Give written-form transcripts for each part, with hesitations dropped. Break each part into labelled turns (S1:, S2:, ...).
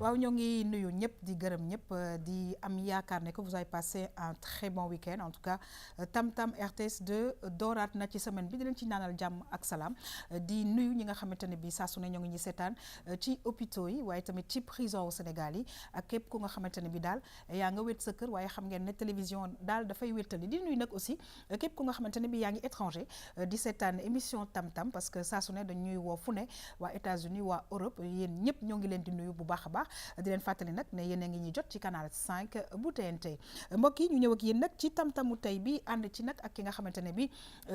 S1: waaw ñoo ngi nuyu ñëpp di gërëm ñëpp di am yaakaar ne que vous avez passé un très bon week-end en tout cas Tam Tam RTS 2 dooraat na ci semaine bi di leen ci ñaanal jàmm ak salaam di nuyu ñi nga xamante ne bi saa su ne ñoo ngi ñi seetaan ci hôpitaux yi waaye tamit ci prison au Sénégal yi ak képp ku nga xamante ne bi daal yaa nga wét sa kër waaye xam ngeen ne télévision daal dafay wéttali di nuyu nag aussi képp ku nga xamante ne bi yaa ngi étranger di seetaan émission Tam Tam parce que saa su ne dañuy woo fu ne waa États-Unis waa Europe yéen ñëpp ñoo ngi leen di nuyu bu baax a baax di leen fàttali nag ne yéen a ngi ñuy jot ci canal 5 bu TNT mbokk yi ñu ñëw ak yéen nag ci tam-tamu tey bi ànd ci nag ak ki nga xamante ne bi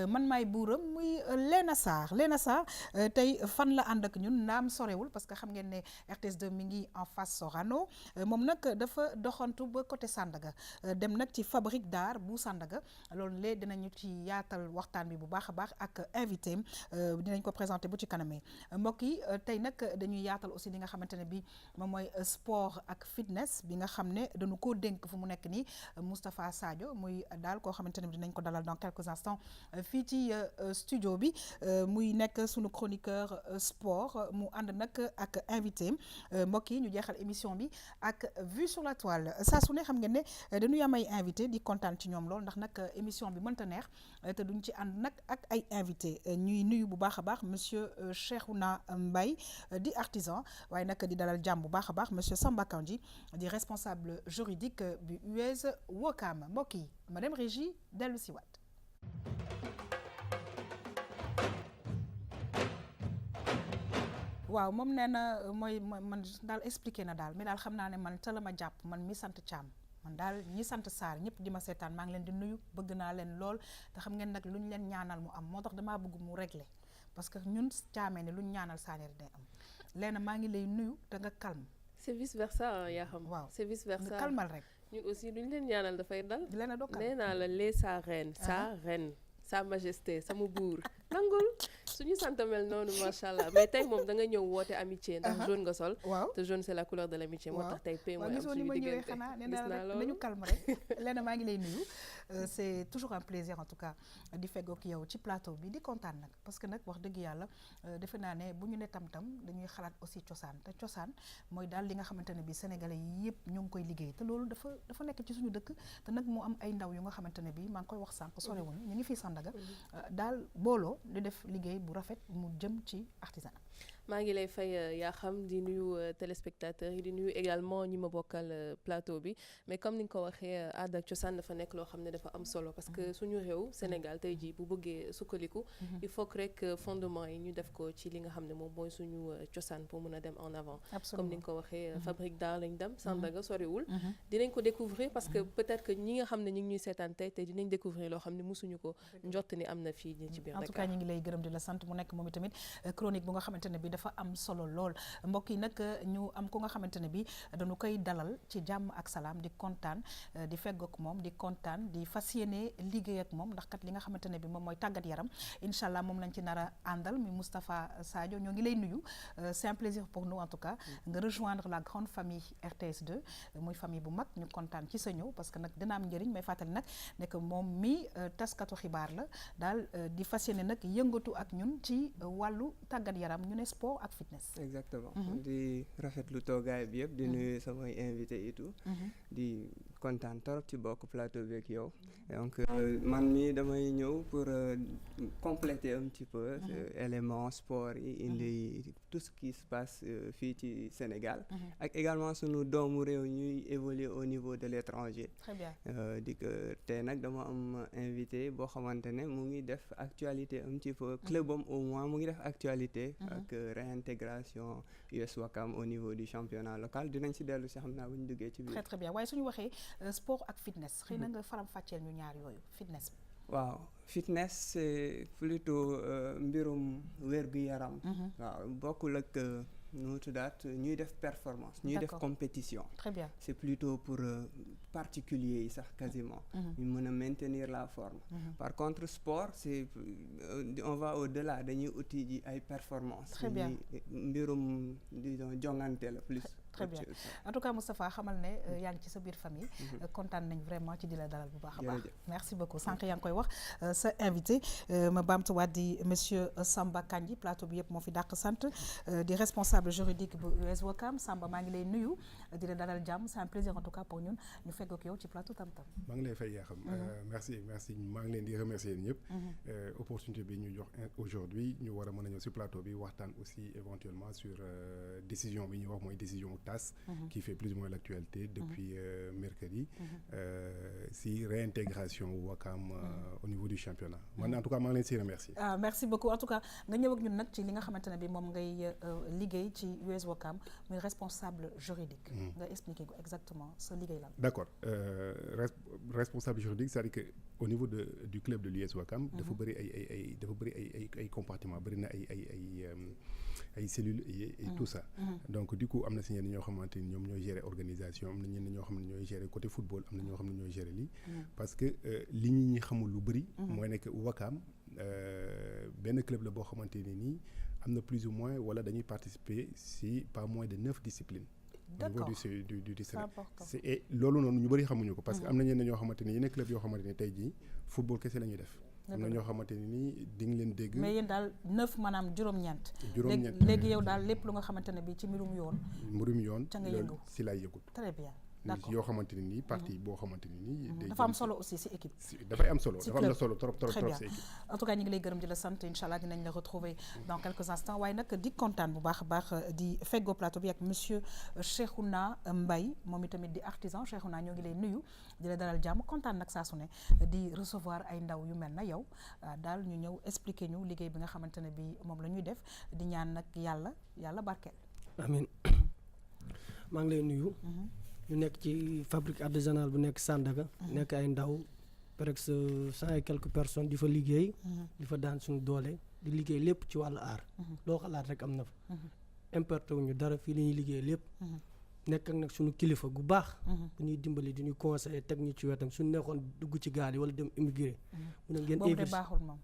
S1: man maay buuram muy Léna Sarr tey fan la ànd ak ñun naam sorewul parce que xam ngeen ne RTS 2 mi ngi en face Sorano moom nag dafa doxantu ba côté Sandaga dem nag ci fabrique d'art bu Sandaga loolu léegi dinañu ci yaatal waxtaan bi bu baax a baax ak invité dinañ ko présenté bu ci kanamee mbokk yi tey nag dañuy yaatal aussi li nga xamante ne bi moom mooy sport ak fitness bi nga xam ne dañu koo dénk fu mu nekk nii Moustapha Sadio muy daal koo xamante ne bi dinañ ko dalal dans quelques instants fii ci studio bi muy nekk sunu chroniqueur sport mu ànd nag ak invité mbokk yi ñu jeexal émission bi ak vue sur la toile saa su ne xam ngeen ne dañuy am ay invité di kontaan ci ñoom lool ndax nag émission bi mënta neex te duñ ci ànd nag ak ay invité ñuy nuyu bu baax a baax monsieur Cheikhouna Mbaye di artisan waaye nag di dalal jàmm bu baax a baax monsieur Samba Kandji di responsable juridique bu US Wokam mbokk yi madame Régie dellu si waat waaw moom nee na mooy man daal expliqué na daal mais daal xam naa ne man ca la ma jàpp man mi sant Thiam man daal ñi sant Sarr ñëpp di ma seetaan maa ngi leen di nuyu bëgg naa leen lool te xam ngeen nag lu ñu leen ñaanal mu am moo tax damaa bëgg mu régler parce que ñun caamee ne lu ñu ñaanal Saneer day am Léna maa ngi lay nuyu te nga calme.
S2: c'est vice versa yaa xam.
S1: waaw
S2: c'est vice versa
S1: nga calmal rek.
S2: ñun aussi lu ñu leen ñaanal dafay dal.
S1: Léna doo calme
S2: nee naa la les sa reine. sa reine sa majesté sama buur nangul suñu sant mel noonu macha allah mais tey moom da nga ñëw woote amitié ndax jaune nga sol.
S1: waaw
S2: te jaune c'est la couleur de l'amitié. moo tax tey paix mooy am suñu diggante
S1: xanaa nee naa la nañu calme rek Léna maa ngi lay nuyu c'est toujours un plaisir en tout cas di feggoog yow ci plateau bi di kontaan nag parce que nag wax dëgg yàlla defe naa ne bu ñu ne tam-tam dañuy xalaat aussi cosaan te cosaan mooy daal li nga xamante ne bi sénégalais yi yëpp ñu ngi koy liggéey te loolu dafa nekk ci suñu dëkk te nag mu am ay ndaw yu nga xamante ne bi maa ngi koy wax sànq sorewuñu ñu ngi fii Sandaga daal booloo di def liggéey bu rafet mu jëm ci artisanat.
S2: maa ngi lay fay yaa xam di nuyu téléspectateurs yi di nuyu également ñi ma bokkal plateau bi mais comme ni nga ko waxee aada ak cosaan dafa nekk loo xam ne dafa am solo parce que suñu réew Sénégal tey jii bu bëggee sukkaliku il faut que rek fondement yi ñu def ko ci li nga xam ne moom mooy suñu cosaan pour mën a dem en avant. comme ni nga ko waxee fabrique d'art lañ dem Sandaga soriwul dinañ ko découvrir parce que peut-être que ñi nga xam ne ñu ngi ñuy seetaan tey dinañ découvrir loo xam ne mosuñu ko njott ni am na fii ci biir Dakar.
S1: en tout cas ñu ngi lay gërëm di la sant mu nekk moom itamit chronique bu nga xamante ne bi dafa am solo lool mbokk yi nag ñu am ko nga xamante ne bi dañu koy dalal ci jàmm ak salaam di kontaan di fegg ak moom di kontaan di fas yéene liggéey ak moom ndax kat li nga xamante ne bi moom mooy tàggat yaram incha allah moom lañ ci nar a àndal mi Moustapha Sadio ñoo ngi lay nuyu c'est un plaisir pour nous en tout cas nga rejoindre la grande famille RTS 2 muy famille bu mag ñu kontaan ci sa ñëw parce que nag dina am njëriñ may fàttali nag ne que moom mi taskatu xibaar la daal di fas yéene nag yëngatu ak ñun ci wàllu tàggat yaram ñu ne sport ak fitness.
S3: exactement di rafetlu toogaay bi yëpp di nuyu samay invité et tout di kontaan trop ci bokk plateau bi ak yow donc man mi damay ñëw pour compléter un petit peu élément sport yi indi tout ce qui se passe fii ci Sénégal ak également sunu doomu réew ñuy évoluer au niveau de l'étranger.
S1: Très bien.
S3: di que tey nag dama am invité boo xamante ne mu ngi def actualité un petit peu club am au moins mu ngi def actualité ak réintégration US Wakam au niveau du championnat local dinañ si dellu si xam naa bu ñu duggee ci biir.
S1: très très bien waaye suñu waxee sport ak fitness xëy na nga faram fàcceel ñu ñaar yooyu fitness.
S3: waaw fitness c'est plutôt mbirum wér-gu-yaram. waaw bokkul ak nu mu tuddaat ñuy def performance. ñuy def compétition.
S1: très bien
S3: c'est plutôt pour particuliers yi sax quasiment. ñu mën a maintenir la forme. par contre sport c'est on va au-delà dañuy uti ji ay performance.
S1: très bien
S3: mbirum disons jongante la plus.
S1: très bien en tout cas Moustapha xamal ne yaa ngi ci sa biir famille kontaan nañ vraiment ci di la dalal bu baax a baax merci beaucoup sànq yaa ngi koy wax sa invité ma baamtuwaat di monsieur Samba Kandji plateau bi yëpp moo fi dàq sant di responsable juridique bu US Ouakam Samba maa ngi lay nuyu di la dalal jàmm c'est un plaisir en tout cas pour ñun ñu fekk ak yow ci plateau Tam Tam.
S4: maa ngi lay fay yaa xam merci maa ngi leen di remercier ñëpp opportunité bi ñu jox aujourd'hui ñu war a mën a ñëw si plateau bi waxtaan aussi éventuellement sur décision bi ñuy wax mooy décision TAS qui fait plus ou moins l'actualité depuis mercredi si réintégration Ouakam au niveau du championnat man en tout cas maa ngi leen si remercier.
S1: Merci beaucoup en tout cas nga ñëw ak ñun nag ci li nga xamante ne bi moom ngay liggéey ci US Ouakam muy responsable juridique nga expliquer ko exactement sa liggéey lan.
S4: D'accord responsable juridique c'est-à-dire que au niveau du club de l'US Ouakam dafa bëri ay compartiment bëri na ay cellules et tout ça donc du coup am na si ñenn ñoo xamante ni ñoom ñooy gérer organisation am na ñenn ñoo xam ne ñooy gérer côté football am na ñoo xam ne ñooy gérer lii parce que li ñi xamul lu bëri mooy nekk Ouakam benn club la boo xamante ni nii am na plus ou moins wala dañuy participer si pas moins de 9 disciplines au niveau du district et loolu noonu ñu bëri xamuñu ko parce que am na ñenn ñoo xamante ni yeneen club yoo xamante ni tey jii football kese la ñuy def am na ñoo xamante ni nii di nga leen dégg
S1: mais yéen daal 9 maanaam juróom-ñeent léegi yow daal lépp lu nga xamante ne bi ci mbirum yoon
S4: ca nga yëngu si laay yëgut
S1: très bien
S4: yoo xamante ne nii partie boo xamante ne nii
S1: dafa am solo aussi si équipe
S4: dafay am solo dafa am na solo trop si équipe
S1: en tout cas ñu ngi lay gërëm di la sant inchallah dinañ la retrouver dans quelques instants waaye nag di kontaan bu baax a baax di feggoo plateau bi ak monsieur Cheikhouna Mbaye moom itamit di artisan Cheikhouna ñoo ngi lay nuyu di la dalal jàmm kontaan nag saa su ne di recevoir ay ndaw yu mel na yow daal ñu ñëw expliquer ñu liggéey bi nga xamante ne bi moom la ñuy def di ñaan nag yàlla barkeel.
S5: Amiin maa ngi lay nuyu. ñu nekk ci fabrique artisanale bu nekk Sandaga nekk ay ndaw presque 100 et quelques personnes di fa liggéey di fa daan suñu doole di liggéey lépp ci wàllu aar loo xalaat rek am na fa importé wuñu dara fii la ñuy liggéey lépp nekk ak nag suñu kilifa gu baax bu ñuy dimbali di ñu conseiller teg ñu ci wetam suñu nekkoon dugg ci gaal yi wala dem immigré mu ne ngeen
S1: boobu de baaxul moom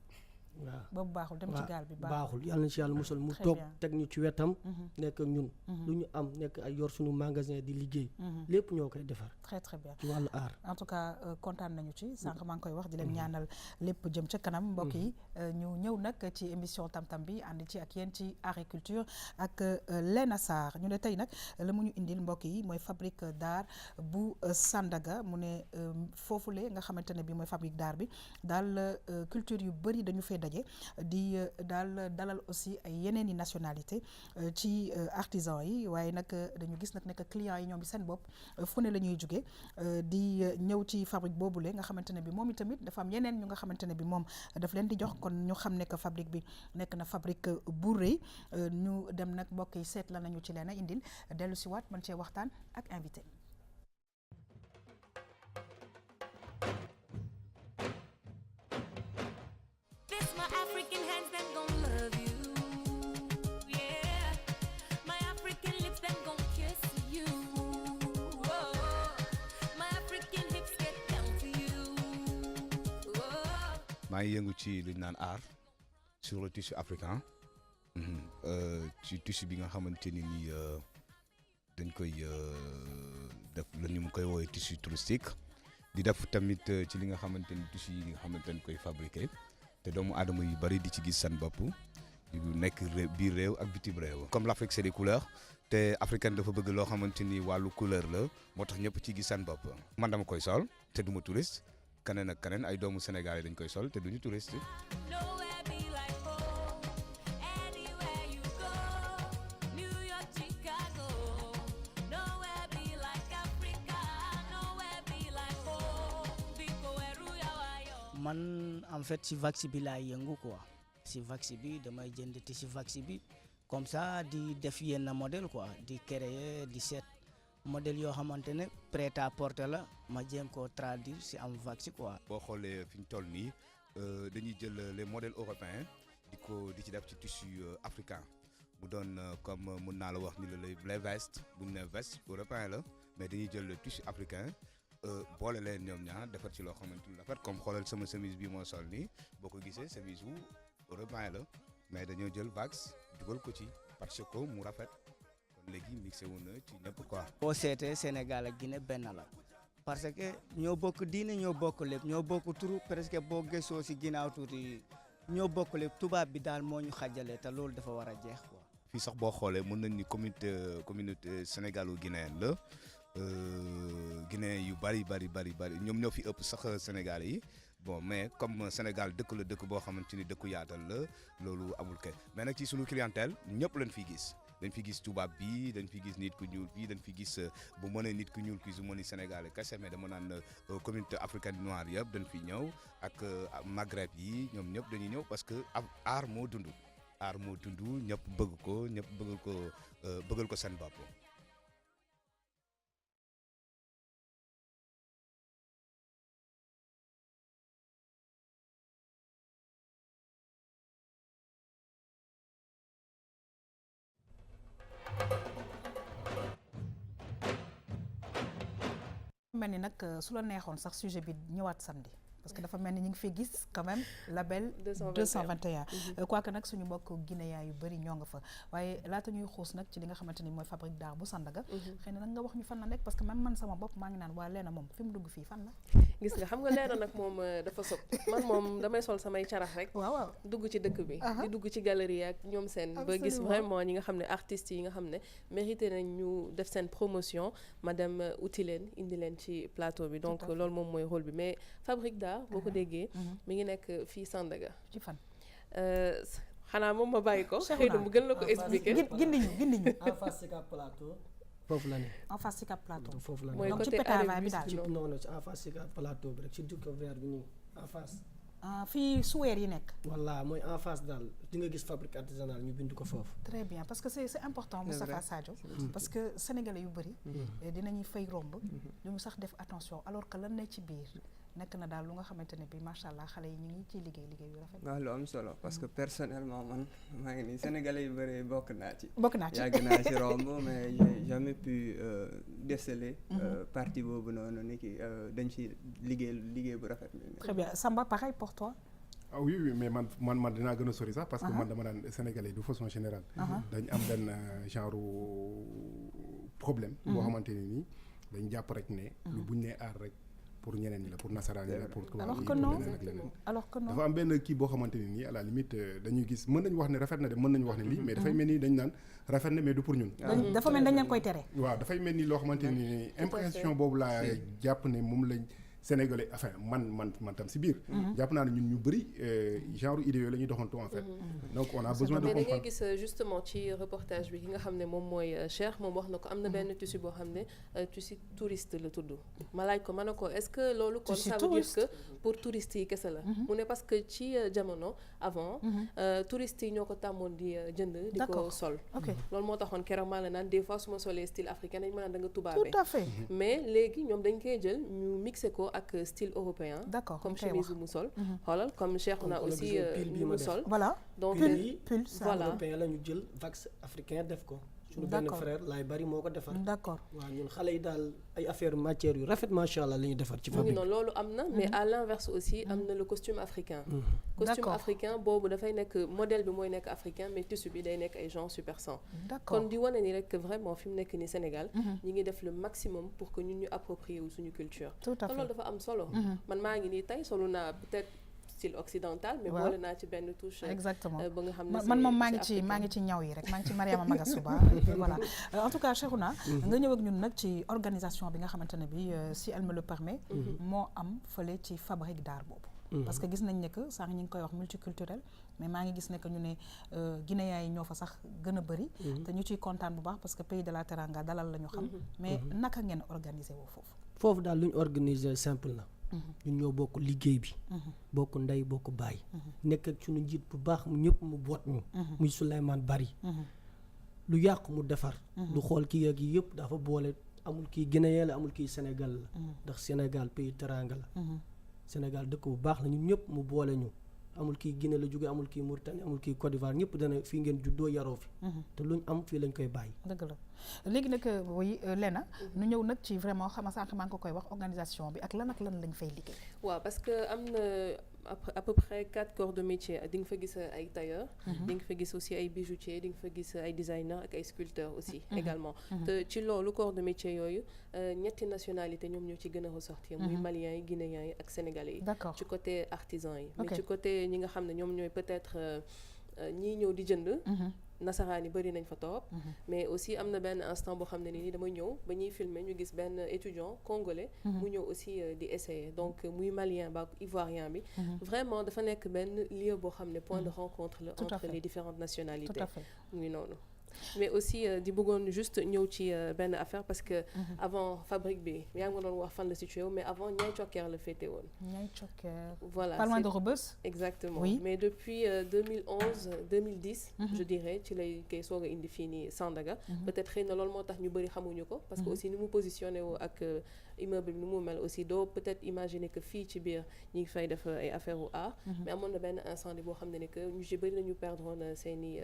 S5: waaw
S1: boobu baaxul dem ci gaal bi
S5: baaxul yàlla na ci yàlla musal mu toog teg ñu ci wetam nekk ak ñun lu ñu am nekk ay yor suñu magasin di liggéey lépp ñoo koy defar
S1: très très bien
S5: ci wàllu aar
S1: en tout cas kontaan nañu ci sànq maa ngi koy wax di leen ñaanal lépp jëm ca kanam mbokk yi ñu ñëw nag ci émission Tam Tam bi ànd ci ak yéen ci agriculture ak Lena Sarr ñu ne tey nag la mu ñu indil mbokk yi mooy fabrique d'art bu Sandaga mu ne foofule nga xamante ne bi mooy fabrique d'art bi daal culture yu bëri dañu fee di daal dalal aussi ay yeneen i nationalité ci artisan yi waaye nag dañu gis nag nekk clients yi ñoom seen bopp fu ne la ñuy jóge di ñëw ci fabrique boobule nga xamante ne bi moom itamit dafa am yeneen ñu nga xamante ne bi moom daf leen di jox kon ñu xam ne que fabrique bi nekk na fabrique bu rëy ñu dem nag mbokk yi seet la nañu ci leen a indil dellu si waat mën cee waxtaan ak invité.
S6: maa ngi yëngu ci li ñu naan art sur le tissu africain ci tissu bi nga xamante ni nii dañ koy def la ñu koy woowee tissu touristique di def tamit ci li nga xamante ni tissu yi nga xamante ni koy fabriqué te doomu aadama yu bari di ci gis seen bopp di nekk biir réew ak bitim réew. comme l'Afrique c'est des couleurs te africaine dafa bëgg loo xamante ni wàllu couleur la moo tax ñëpp ci gis seen bopp. man dama koy sol te duma touriste. keneen ak keneen ay doomu Sénégal yi dañ koy sol te duñu touriste.
S7: man en fait si vaccin bi laay yëngu quoi si vaccin bi damay jënd te si vaccin bi comme ça di def yenn modèle quoi di créer di seet modèle yoo xamante ne prêt à porter la ma jéem koo traduire si am vaccin quoi.
S6: boo xoolee fi ñu toll nii dañuy jël les modèles européens di ci def ci tissu africain mu doon comme mun naa la wax ni les vestes bu ñu nee veste européen la mais dañuy jël le tissu africain boole leen ñoom ñaar defar ci loo xamante ni rafet comme xoolal sama chemise bi moo sol nii boo ko gisee chemise wu européen la mais dañoo jël vax dugal ko ci parce que mu rafet. léegi mixé wu na ci ñëpp quoi.
S7: boo seetee Sénégal ak Guinée benn la parce que ñoo bokk diine ñoo bokk lépp ñoo bokk turu presque boo gëstoo si ginnaaw tuuti ñoo bokk lépp tubaab bi daal moo ñu xàjjale te loolu dafa war a jeex quoi.
S6: fii sax boo xoolee mën nañ ni communauté sénégalo-guinéenne la Guinéen yu bari ñoom ñoo fi ëpp sax Sénégalais yi bon mais comme Sénégal dëkk la dëkk boo xamante ni dëkku yaatal la loolu amul kay mais nag ci sunu clientèle ñëpp lañ fiy gis. dañ fi gis tubaab bi dañ fi gis nit ku ñuul bi dañ fi gis bu mënee nit ku ñuul ki su mënee Sénégalais kese mais dama naan communauté africaine noire yëpp dañ fi ñëw ak Maghreb yi ñoom ñëpp dañuy ñëw parce que art moo dund ñëpp bëgg ko bëggal ko seen bopp.
S1: mel ni nag su la neexoon sax sujet bi ñëwaat samedi parce que dafa mel ni ñu ngi fi gis quand même label 221 quoique nag suñu mbokk guinéen yu bëri ñoo nga fa waaye laata ñuy xuus nag ci li nga xamante ni mooy fabrique d'art bu Sandaga xëy na nag nga wax ñu fan la nekk parce que même man sama bopp maa ngi naan waa Leena moom fi mu dugg fii fan la
S2: gis nga xam nga Leena nag moom dafa sob man moom damay sol samay carax rek
S1: waaw
S2: dugg ci dëkk bi di dugg ci galerie ak ñoom seen ba gis vraiment ñi nga xam ne artistes yi nga xam ne mérité nañ ñu def seen promotion ma dem uti leen indi leen ci plateau bi donc loolu moom mooy rôle bi mais fabrique d'art boo ko déggee mi ngi nekk fii Sandaga
S1: ci fan
S2: xanaa moom ma bàyyi ko xëy na mu gën la ko expliquer
S1: gindi ñu
S5: en face Sicap Plateau foofu la ne
S1: en face Sicap Plateau
S5: foofu la ne
S2: mooy
S1: donc ci
S2: côté
S1: pétavin bi daal
S5: ci noonu ci en face Sicap Plateau bi rek ci jukko vert bi nii en face
S1: fii suweer yi nekk
S5: voilà mooy en face daal di nga gis fabrique artisanale ñu bind ko foofu
S1: très bien parce que c'est important Moustapha Sadio parce que sénégalais yu bëri dinañuy fay romb ñu sax def attention alors que lan ne ci biir nekk na daal lu nga xamante ne bi macha allah xale yi ñu ngi ciy liggéey yu rafet
S3: waaw lu am solo parce que personnellement man maa ngi nii sénégalais yu bëri bokk naa ci yàgg naa ci romb mais j'ai jamais pu déceler partie boobu noonu ni ki dañ ci liggéey bu rafet
S1: très bien Samba pareil pour toi
S4: ah oui mais man dinaa gën a sori sax parce que man dama naan sénégalais de façon générale dañ am benn genre problème boo xamante ne nii dañ jàpp rek ne lu buñ nee aar rek pour ñeneen ñi la pour nasaraan ñi la pour tubaab yi pour leneen ak leneen dafa am benn kii boo xamante ne nii à la limite dañuy gis mën nañu wax ne rafet na de mën nañu wax ne lii mais dafay mel ni dañ naan rafet na mais du pour ñun
S1: dafa mel ni dañ leen koy tere
S4: waaw dafay mel ni loo xamante ne nii impression boobu laa jàpp ne moom lañ sénégalais enfin man tam si biir jàpp naa ne ñun ñu bëri genre idée yooyu la ñuy doxantu en fait donc on a besoin de
S2: mais
S4: comprendre
S2: da ngay gis justement ci reportage bi ki nga xam ne moom mooy Cheikh moom wax na ko am na benn tissu boo xam ne tissu touriste la tudd ma laaj ko ma ne ko est-ce que loolu kon ça veut dire que pour touristes yi kese la mu ne parce que ci jamono avant touristes yi ñoo ko tàmmoon di jënd di ko sol loolu moo taxoon keroog maa la naan des fois su ma solee style africain dañ ma naan da nga tubaabee
S1: tout à fait
S2: mais léegi ñoom dañ koy jël ñu mixé ko ak style européen comme chemise bu mu sol xoolal comme Cheikhouna aussi mu sol
S1: voilà
S2: donc
S5: pull voilà européen la ñu jël vax africain def ko suñu benn frère laay bari moo ko defar
S1: d'accord
S5: waaw ñun xale yi daal ay affaire matière yu rafet macha allah la ñuy defar ci fabrique
S2: noonu loolu am na mais à l'inverse aussi am na le costume africain costume africain boobu dafay nekk modèle bi mooy nekk africain mais tissu bi day nekk ay genre super 100 kon di wane ni rek vraiment fi mu nekk ni Sénégal ñi ngi def le maximum pour que ñun ñu approprier wu suñu culture te loolu dafa am solo man maa ngi nii tey solu naa peut-être style occidental mais boole naa ci benn touche
S1: exactement
S2: ba nga xam ne
S1: man moom maa ngi ci ñaw yi rek maa ngi ci Mariama Magasuba voilà en tout cas Cheikhouna nga ñëw ak ñun nag ci organisation bi nga xamante ne bi si elle me le permet moo am fële ci fabrique d'art boobu parce que gis nañ ne que sànq ñu ngi koy wax multiculturel mais maa ngi gis ne que ñu ne Guinéens yi ñoo fa sax gën a bëri te ñu ciy kontaan bu baax parce que pays de la Teranga dalal la ñu xam mais naka ngeen organiser woo
S5: foofu daal lu ñu organiser simple na ñun ñoo bokk liggéey bi bokk ndey bokk baay nekk ak suñu njiit bu baax mu ñëpp mu boot ñu muy Souleymane Bari lu yàqu mu defar du xool kii ak yi yëpp dafa boole amul kii Guinéen la amul kii Sénégal la ndax Sénégal pays teranga la Sénégal dëkk bu baax la ñun ñëpp mu boole ñu amul kii Guinée la jóge amul kii Mauritanie amul kii Côte d'Ivoire ñëpp dana fii ngeen juddoo yaroo fi te luñ am fii lañ koy bàyyi
S1: dëgg la léegi nag oui Léna nu ñëw nag ci vraiment xam nga sànq maa ngi ko koy wax organisation bi ak lan lañ fay liggéey
S2: waaw parce que am na à peu près 4 corps de métier di nga fa gis ay tailleurs di nga fa gis aussi ay bijoutiers di nga fa gis ay designers ak ay sculpteurs aussi également te ci loolu corps de métier yooyu ñetti nationalité ñoom ñoo ci gën a ressortir muy maliens yi guinéens yi ak sénégalais yi ci côté artisans yi mais ci côté ñi nga xam ne ñoom ñooy peut-être ñii ñëw di jënd nasaraan yi bëri nañ fa toog mais aussi am na benn instant boo xam ne nii dama ñëw ba ñuy filmer ñu gis benn étudiant congolais mu ñëw aussi di essayer donc muy malien ba ivoirien bi vraiment dafa nekk benn lieu boo xam ne point de rencontre la entre les différentes nationalités muy noonu mais aussi di bëggoon juste ñëw ci benn affaire parce que avant fabrique bi yaa ngi doon wax fan la situé mais avant Niayes Thioker la féete woon
S1: Niayes Thioker
S2: voilà
S1: pas loin de Rebeuss
S2: exactement
S1: oui.
S2: mais depuis 2011 2010 je dirais ci lay koy soog a indi fii nii Sandaga peut-être xëy na loolu moo tax ñu bëri xamuñu ko parce que aussi ni mu positionné woo ak immeuble bi ni mu mel aussi doo peut-être imaginer que fii ci biir ñi ngi fay def ay affaire u art mais amoon na benn incendie boo xam ne que ñu ci bëri nañu perdre seeni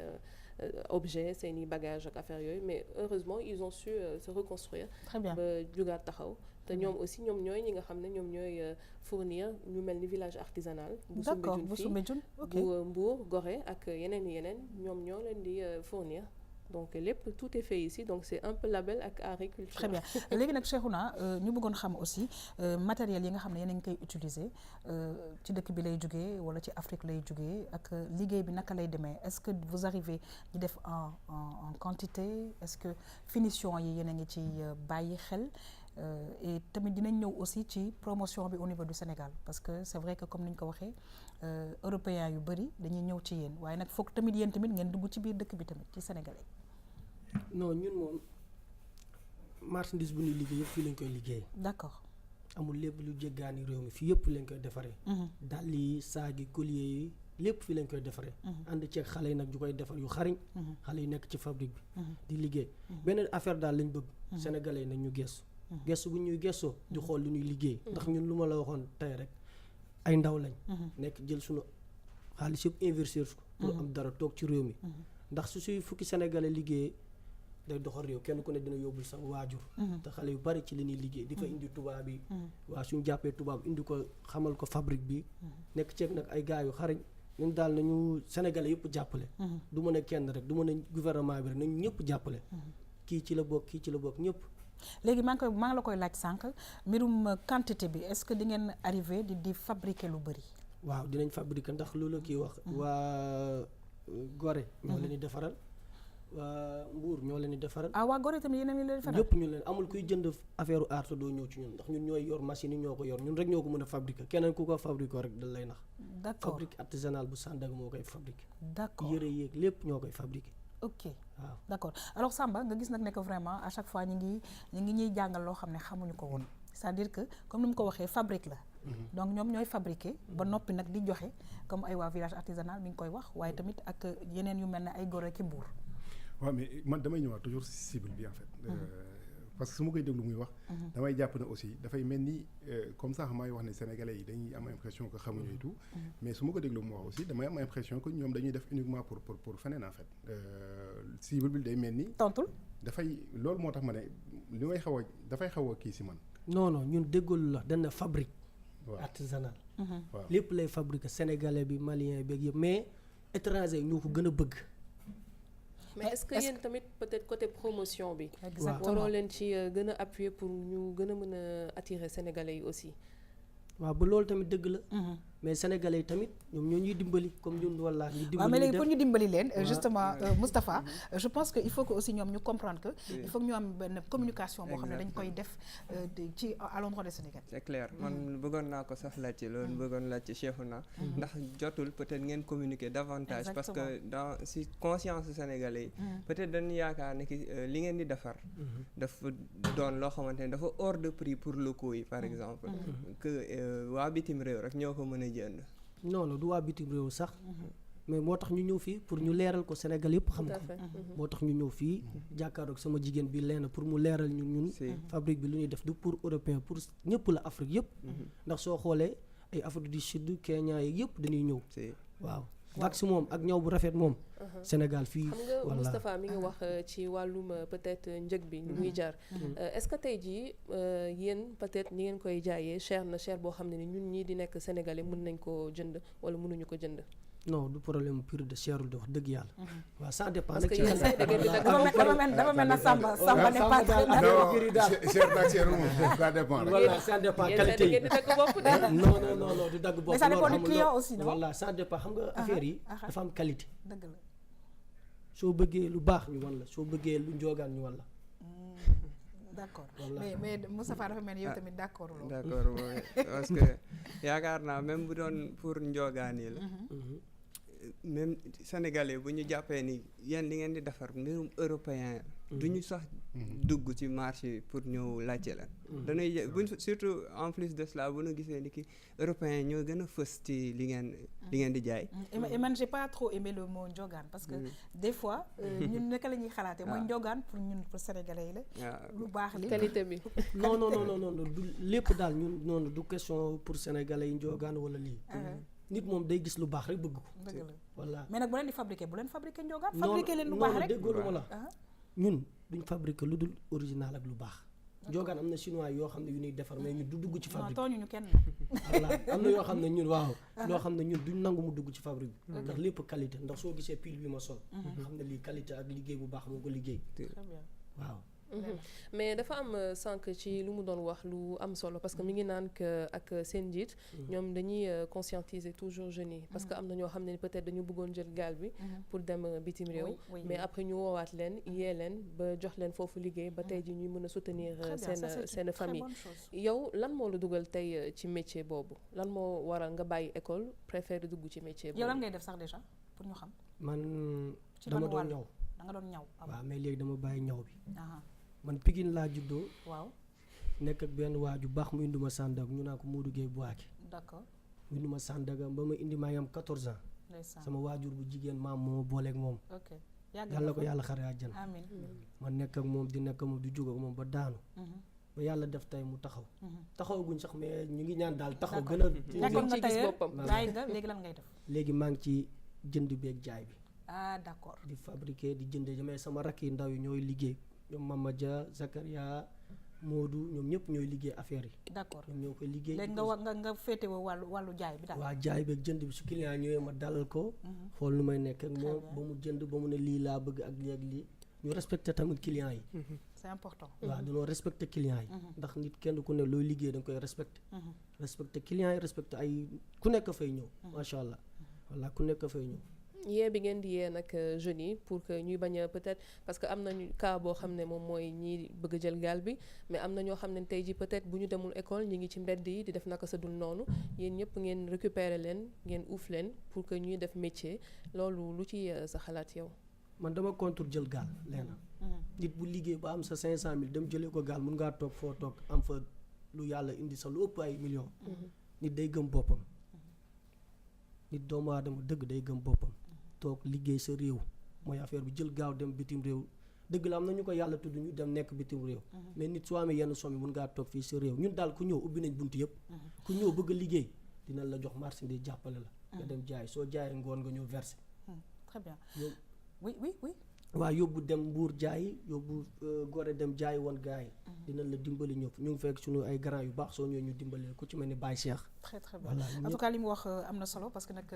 S2: objet seeni bagage ak affaire yooyu mais heureusement ils ont su se reconstruire ba jugaat taxaw te ñoom aussi ñoom ñooy ñi nga xam ne ñoom ñooy fournir ñu mel ni village artisanal bu Soumbédioune fii bu Mbour Gorée ak yeneen ñoom ñoo leen di fournir donc lépp tout est fait ici donc c'est un peu label ak agriculture.
S1: Très bien léegi nag Cheikhouna ñu bëggoon xam aussi matériel yi nga xam ne yéen a ngi koy utiliser ci dëkk bi lay jógee wala ci Afrique lay jógee ak liggéey bi naka lay demee est-ce que vous arrivez di def en quantité est-ce que finition yi yéen a ngi ci bàyyi xel et tamit dinañ ñëw aussi ci promotion bi au niveau du Sénégal parce que c'est vrai que comme ni ñu ko waxee européens yu bëri dañuy ñëw ci yéen waaye nag foog tamit yéen tamit ngeen dugg ci biir dëkk bi tamit ci sénégalais.
S5: non ñun moom marchandise bu ñuy liggéey yëpp fii lañ koy liggéey.
S1: d'accord.
S5: amul lépp lu jéggaani réew mi fii yëpp lañ koy defaree. dàll yi saag yi collier yi lépp fii lañ koy defaree. ànd ceeg xale yi nag ñu koy defar yu xariñ. xale yi nekk ci fabrique bi. di liggéey benn affaire daal lañ bëgg. sénégalais yi nañ ñu gestu. gestu bu ñuy gestoo di xool lu ñuy liggéey. ndax ñun lu ma la waxoon tey rek ay ndaw lañ. nekk jël suñu xaalis yëpp investir ko. pour am dara toog ci réew mi. ndax su suy fukki sénégalais liggéeyee. day doxal réew kenn ku ne dina yóbbul sax waajur te xale yu bari ci li ñuy liggéey di fa indi tubaab yi waa suñu jàppee tubaab indi ko xamal ko fabrique bi nekk ceeg nag ay gars yu xarañ ñun daal nañu sénégalais yëpp jàppale du mën a kenn rek du mën a gouvernement bi rek nañu ñëpp jàppale kii ci la bokk ñëpp
S1: léegi maa ngi la koy laaj sànq mbirum quantité bi est-ce que di ngeen arrivé di fabriquer lu bëri
S5: waaw dinañ fabriquer ndax loolu kii wax waa Gorée ñoo leen di defaral waa Mbour ñoo leen di defaral.
S1: waa Gorée tamit yéen a ngi leen di defaral.
S5: yëpp ñu leen amul kuy jënd affaire art doo ñëw ci ñun ndax ñun ñooy yor machine yi ñoo ko yor ñun rek ñoo ko mën a fabriquer keneen ku ko fabriquer rek da lay nax.
S1: d'accord
S5: fabrique artisanale bu Sandaga moo koy fabriquer.
S1: d'accord
S5: yëre yeeg lépp ñoo koy fabriquer.
S1: ok
S5: waaw
S1: d'accord alors Samba nga gis nag ne que vraiment à chaque fois ñu ngi ñuy jàngal loo xam ne xamuñu ko woon c'est-à-dire que comme ni mu ko waxee fabrique la. donc ñoom ñooy fabriquer ba noppi nag di joxe comme ay waa village artisanal mi ngi koy wax waaye tamit ak yeneen yu mel ne ay Gorée ki Mbour.
S4: waaw mais man damay ñëwaat toujours si cible bi en fait parce que su ma koy déglu muy wax damay jàpp ne aussi dafay mel ni comme ça may wax ne sénégalais yi dañuy am impression que xamuñu et tout mais su ma ko déglu mu wax aussi damay am impression que ñoom dañuy def uniquement pour feneen en fait cible bi day mel ni
S1: tontul
S4: dafay loolu moo tax ma ne li may xaw a dafay xaw a kii si man
S5: non ñun déggalu la dana fabrique artisanale
S4: waaw
S5: lépp lay fabriquer sénégalais bi malien bi yëpp mais étranger ñoo ko gën a bëgg
S2: mais est-ce que yéen tamit peut-être côté promotion bi.
S1: exactement
S2: waroo leen ci gën a appuyer pour ñu gën a mën a attirer sénégalais yi aussi.
S5: waaw ba loolu tamit dëgg la. mais sénégalais yi tamit ñoom ñoo ñuy dimbali comme ñun walla ñu dimbali.
S1: waaw mais léegi pour ñu dimbali leen justement Moustapha je pense que il faut que aussi ñoom ñu comprendre que il faut que ñu am benn communication boo xam ne dañ koy def ci à l'endroit des Sénégalais.
S3: c'est clair man bëggoon naa ko sax laajte loolu bëggoon laajte Cheikhouna ndax jotul peut-être ngeen communiquer davantage parce que dans si conscience sénégalais yi peut-être dañu yaakaar ne ki li ngeen di defar dafa doon loo xamante ne dafa hors de prix pour locaux yi par exemple que waa bitim réew rek ñoo ko mën a jënd.
S5: non du waa bitim réew sax mais moo tax ñu ñëw fii pour ñu leeral ko Sénégal yëpp xam ko moo tax ñu ñëw fii jàkkaaroog sama jigéen bi leena pour mu leeral ñun fabrique bi lu ñuy def du pour européen pour ñëpp la Afrique yëpp ndax soo xoolee ay Afrique du Sud Kenya yi yëpp dañuy ñëw waaw vax moom ak ñaw bu rafet moom Sénégal fii
S2: xam nga
S5: voilà
S2: Moustapha mi ngi wax ci wàllum peut-être njëg bi ni muy jar est-ce que tey jii yéen peut-être ni ngeen koy jaayee cher na cher boo xam ne ni ñun ñii di nekk sénégalais mën nañ ko jënd wala mënuñu ko jënd
S5: non du problème prix de cherul de wax dëgg yàlla waaw ça dépend
S2: parce
S5: nag
S2: que yéen say da ngeen di dagg
S1: dafa mel na Samba ne pas très
S4: cher nag cher moom ça dépend rek.
S5: voilà ça dépend
S2: yéen say
S5: qualité
S2: da ngeen
S5: yi
S2: di dagg bopp de
S5: non du dagg bopp
S1: mais ça dépend
S5: loolu
S1: du
S5: xam
S1: client
S5: nga
S1: aussi non
S5: voilà ça dépend xam nga affaire yi dafa am qualité
S1: dëgg la
S5: soo bëggee lu baax ñu wan la soo bëggee lu njoogaan ñu wan la
S1: d'accord
S5: Voilà.
S1: mais Moustapha dafa mel ni yow tamit d'accord loolu
S3: d'accord parce que yaakaar naa même bu doon pour njoogaan yi la même sénégalais bu ñu jàppee ni yéen li ngeen di defar mbirum européen du ñu sax dugg ci marché pour ñëw laajte leen dañuy buñ surtout en plus de cela bu ñu gisee ni ki européen ñoo gën a fës ci li ngeen di jaay
S1: et man j'ai pas trop aimé le mot njogaan parce que des fois ñun naka la ñuy xalaatee mooy njogaan pour ñun pour sénégalais yi la lu baax li
S2: qualité bi
S5: non du lépp daal ñun noonu du question pour sénégalais yi njoogaan wala lii nit moom day gis lu baax rek bëgg ko
S1: dëgg la
S5: voilà
S1: mais nag bu leen di fabriquer bu leen fabriquer njogaan
S5: non
S1: fabriquer leen lu baax rek
S5: déggoo lu ma la ñun duñ fabriquer lu dul original ak lu baax njoogaan am na chinois yoo xam ne yu ñuy defar mais ñun du dugg ci
S1: non
S5: fabrique
S1: tooñu ñu kenn
S5: voilà am na yoo xam ne ñun waaw loo xam ne ñun duñ nangu mu dugg ci fabrique bi ndax lépp qualité ndax soo gisee pile bi ma sol xam ne lii qualité ak liggéey bu baax moo ko liggéey
S1: très bien
S5: waaw
S2: mais dafa am sànq ci lu mu doon wax lu am solo parce que mi ngi naan que ak seen njiit ñoom dañuy conscientiser toujours jeunes yi parce que am na ñoo xam ne peut-être dañu bëggoon jël gaal bi pour dem bitim réew mais après ñu woowaat leen yee leen ba jox leen foofu liggéey ba tey ji ñuy mën a soutenir seen famille yow lan moo la dugal tey ci métier boobu lan moo waral nga bàyyi école préféré dugg ci métier boobu
S1: yow lan ngay def sax déjà pour ñu xam
S5: man dama doon ñaw
S1: da nga doon ñaw
S5: waaw mais léegi dama bàyyi ñaw bi man Pikine laa juddoo
S1: waaw
S5: nekk ak benn waa ju baax mu indi ma Sandaga ñu naa ko Modou Gueye Boaké
S1: d'accord
S5: mu indi ma Sandaga ba ma indi maa ngi am 14 ans sama waajur bu jigéen maam moo booleeg moom yàlla ko yàlla xare àjjana
S1: amiin
S5: ma nekk ak moom di nekk ak moom di jóg ak moom ba daanu ba yàlla def tey mu taxawaguñ sax mais ñu ngi ñaan daal taxaw gën a
S1: nekkoon nga
S2: ci gis
S1: tailleur
S2: boppam
S1: bàyyi nga léegi lan ngay def
S5: léegi maa ngi ci jënd beeg jaay bi
S1: d'accord
S5: di fabriquer di jënd mais sama rakk yi ndaw yi ñooy liggéey ñoom Mama Dia Zakaria Modou ñoom ñëpp ñooy liggéey affaire yi
S1: d'accord
S5: ñoom ñoo koy liggéey
S1: léegi nga féetewoo wàllu jaay bi daal
S5: waa jaay beeg jënd bi su client ñëwee ma dalal ko xool nu may nekk ak moom ba mu jënd ba mu ne lii laa bëgg ak lii ak lii ñu respecté tamit client yi
S1: c'est important
S5: waaw dañoo respecté client yi ndax nit kenn ku ne looy liggéey da nga koy respecté client yi respecté ay ku nekk fay ñëw macha allah voilà ku nekk fay ñëw
S2: yee bi ngeen di yee nag jeunes yi pour que ñuy bañ a peut-être parce que am nañu cas boo xam ne moom mooy ñi bëgg a jël gaal bi mais am na ñoo xam ne tey ji peut-être bu ñu demul école ñi ngi ci mbedd yi di def naka sa dul noonu yéen ñëpp ngeen récupérer leen ngeen uuf leen pour que ñuy def métier loolu lu ci sa xalaat yow
S5: man dama contre jël gaal leena nit bu liggéey ba am sa 500000 dem jëlee ko gaal mun ngaa toog foo toog am fa lu yàlla indi sa lu ëpp ay millions nit day gëm boppam nit doomu aadama dëgg day gëm boppam toog liggéey sa réew mooy affaire bi jël gaaw dem bitim réew dëgg la am na ñu ko yàlla tudd ñu dem nekk bitim réew mais nit soo amee yenn somme yi mun ngaa toog fii sa réew ñun daal ku ñëw ubbi nañ bunt yëpp ku ñëw bëgg a liggéey dina la jox marchandise jàppale la nga dem jaay soo jaayee ngoon nga ñëw verser
S1: très bien oui
S5: waaw yóbbu dem Mbuur jaay yóbbu Gorée dem jaay woon gars yi dinañ la dimbali ñëpp ñu ngi fekk suñu ay grand yu baax soo ñëwee ñu dimbali ku ci mel ni Baye Cheikh
S1: très très bien en tout cas li mu wax am na solo parce que nag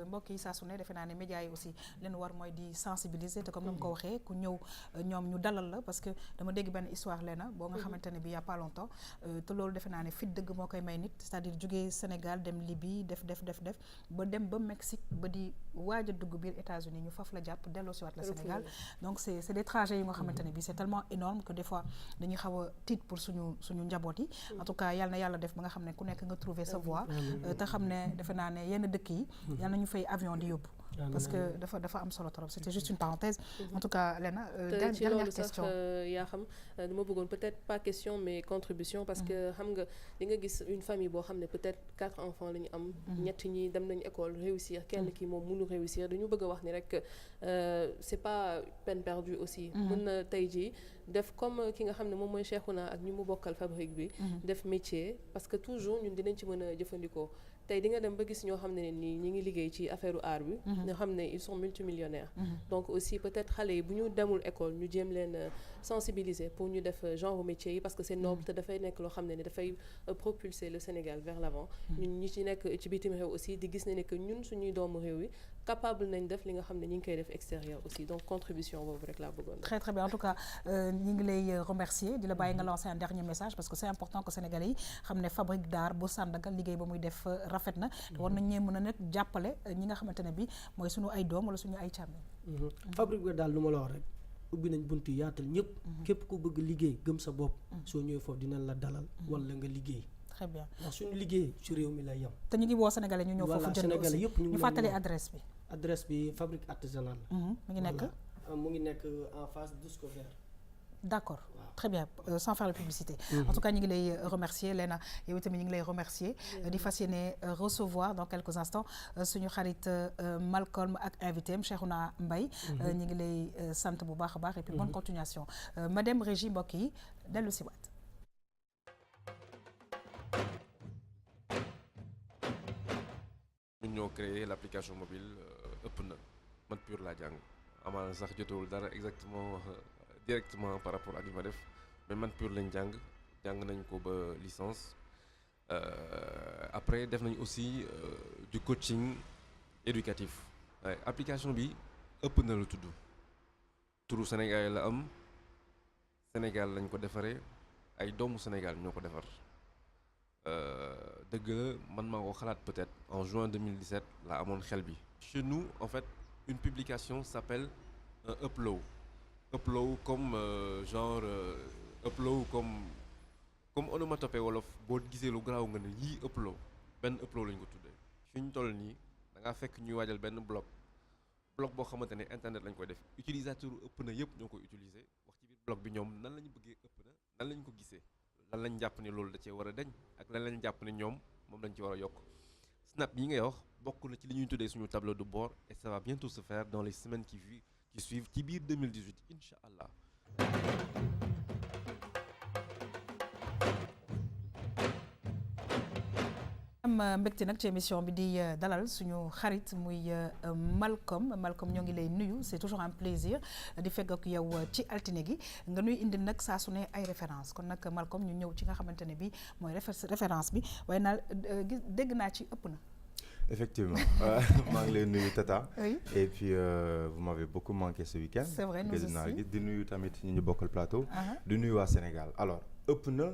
S1: mbokk yi saa su ne defe naa ne médias yi aussi leen war mooy di sensibiliser te comme ni mu ko waxee ku ñëw ñoom ñu dalal la parce que dama dégg benn histoire leena boo nga xamante ne bi y a pas longtemps te loolu defe naa ne fit dëgg moo koy may nit c'est-à-dire jógee Sénégal dem Libye def ba dem ba Mexique ba di waaj a dugg biir États-Unis ñu faf la jàpp delloo si waat la Sénégal donc c'est des trajets yi nga xamante ne bi c'est tellement énorme que des fois dañuy xaw a tiit pour suñu njaboot yi en tout cas yàlla na yàlla def ba nga xam ne ku nekk nga trouver sa voie te xam ne defe naa ne yenn dëkk yi yàlla nañu fay avion di yóbbu parce que dafa am solo trop c'était juste une parenthèse en tout cas Léna dernière question
S2: yaa xam dama bëggoon peut-être pas question mais contribution parce que xam nga di nga gis une famille boo xam ne peut-être 4 enfants la ñu am ñett ñi dem nañu école réussir kenn ki moom mënu réussir dañu bëgg a wax ni rek c'est pas peine perdue aussi mën na tey jii def comme ki nga xam ne moom mooy Cheikhouna ak ñu mu bokkal fabrique bi def métier parce que toujours ñun dinañ ci mën a jëfandikoo tey di nga dem ba gis ñoo xam ne nii ñi ngi liggéey ci affaire art bi ñoo xam ne ils sont multimillionnaires donc aussi peut-être xale yi bu ñu demul école ñu jéem leen sensibiliser pour ñu def genre métier yi parce que c'est noble te dafay nekk loo xam ne dafay propulser le Sénégal vers l'avant ñun ñi ci nekk ci bitim réew aussi di gis ne que ñun suñuy doomu réew yi capable nañ def li nga xam ne ñi ngi koy def extérieur aussi donc contribution boobu rek laa bëggoon.
S1: Très très bien en tout cas ñi ngi lay remercier di la bàyyi nga lancer un dernier message parce que c'est important que Sénégalais yi xam ne fabrique d'art bu Sandaga liggéey ba muy def rafet na te war nañ ñee mën a nag jàppale ñi nga xamante ne bi mooy suñu ay doom wala suñu ay càmmiñ.
S5: fabrique bi daal lu ma la wax rek ubbi nañ buntu yaatal ñëpp képp ku bëgg liggéey gëm sa bopp soo ñëwee foofu dinañ la dalal wala nga liggéey.
S1: Très bien
S5: ndax suñu liggéey ci réew mi lay yem.
S1: te ñu ngi woo Sénégalais ñu ñëw foofu jënd aussi ñu fàttali adresse bi.
S5: adresse bi fabrique artisanale la.
S1: mu ngi nekk
S5: mu ngi nekk en face Disco Vert.
S1: D'accord très bien sans faire de publicité en tout cas ñu ngi lay remercier Léna yow tamit ñu ngi lay remercier di fas yéene recevoir dans quelques instants suñu xarit Malcolm ak invité am Cheikhouna Mbaye ñu ngi lay sant bu baax a baax et puis bonne continuation madame Régie mbokk yi dellu si waat.
S8: ñun ñoo créé l'application mobile ëpp na man pur laa jàng amaana sax jotewul dara exactement directement par rapport ak li ma def mais man pur lañ jàng nañ ko ba licence après def nañ aussi du coaching éducatif application bi ëpp na lu tudd turu Sénégal la am Sénégal lañ ko defaree ay doomu Sénégal ñoo ko defar dëgg la man maa ko xalaat peut-être en juin 2017 la amoon xel bi. Chez nous en fait une publication s'appelle un upload comme upload comme onomatopée wolof boo gisee lu garaaw nga ne yii upload benn upload lañ ko tuddee. fi ñu toll nii da ngaa fekk ñuy waajal benn blog boo xamante ne internet lañ koy def utilisateur ëpp na yëpp ñoo koy utiliser wax ci biir blog bi ñoom nan la ñu bëggee ëpp na nan lañ ko gisee. lan lañ jàpp ne loolu da cee war a deñ ak lan lañ jàpp ne ñoom moom lañ ci war a yokk snap yi ngay wax bokk na ci li ñuy tuddee suñu tableau de bord et ça va bientôt se faire dans les semaines qui suivent ci biir 2018 incha allah.
S1: am mbégte nag ci émission bi di dalal suñu xarit muy Malcolm ñoo ngi lay nuyu c'est toujours un plaisir di fekk ak yow ci altine gi nga nuy indi nag saa su ne ay référence kon nag Malcolm ñu ñëw ci nga xamante ne bi mooy référence bi waaye naal dégg naa ci ëpp na.
S9: Effectivement maa ngi lay nuyu Tata.
S1: Oui.
S9: Et puis vous m'avez beaucoup manqué ce week-end.
S1: C'est vrai nous aussi
S9: di nuyu tamit ñu bokkal plateau. di nuyu waa Sénégal alors ëpp na.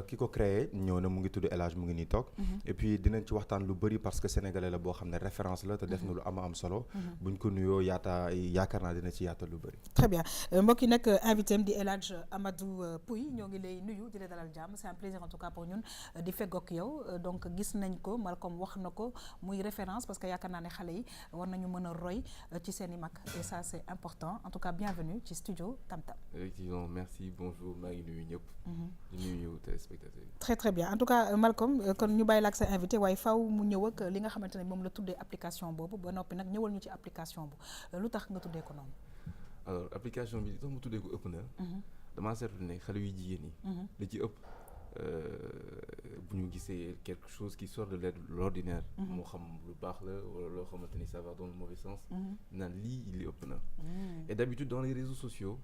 S9: ki ko créé ñëw na mu ngi tudd El Hadj mu ngi nii toog et puis dinañ ci waxtaan lu bëri parce que sénégalais la boo xam ne référence la te def na lu am solo buñ ko nuyoo yaakaar naa dina ci yaatal lu bëri.
S1: Très bien mbokk yi nag invité am di El Hadj Amadou Pouye ñoo ngi lay nuyu di la dalal jàmm c'est un plaisir en tout cas pour ñun di feggoog yow donc gis nañ ko Malcolm wax na ko muy référence parce que yaakaar naa ne xale yi war nañu mën a roy ci seen i mag et ça c'est important en tout cas bienvenue ci studio Tam Tam.
S8: Effectivement merci bonjour maa ngi nuyu ñëpp. di nuyu téléspectateurs.
S1: Très très bien en tout cas Malcolm kon ñu bàyyi la ak sa invité waaye faw mu ñëw ak li nga xamante ne moom la tuddee application boobu ba noppi nag ñëwal ñu ci application bu lu tax nga tuddee ko noonu.
S8: alors application bi li tax mu tuddee ko ëpp na. damaa seetlu ne xale yu jigéen ñi. li ci ëpp bu ñu gisee quelque chose qui sort de l'ordinaire. moo xam lu baax la wala loo xamante ni ça va dans le mauvais sens. naan lii li ëpp na. et d'habitude dans les réseaux sociaux.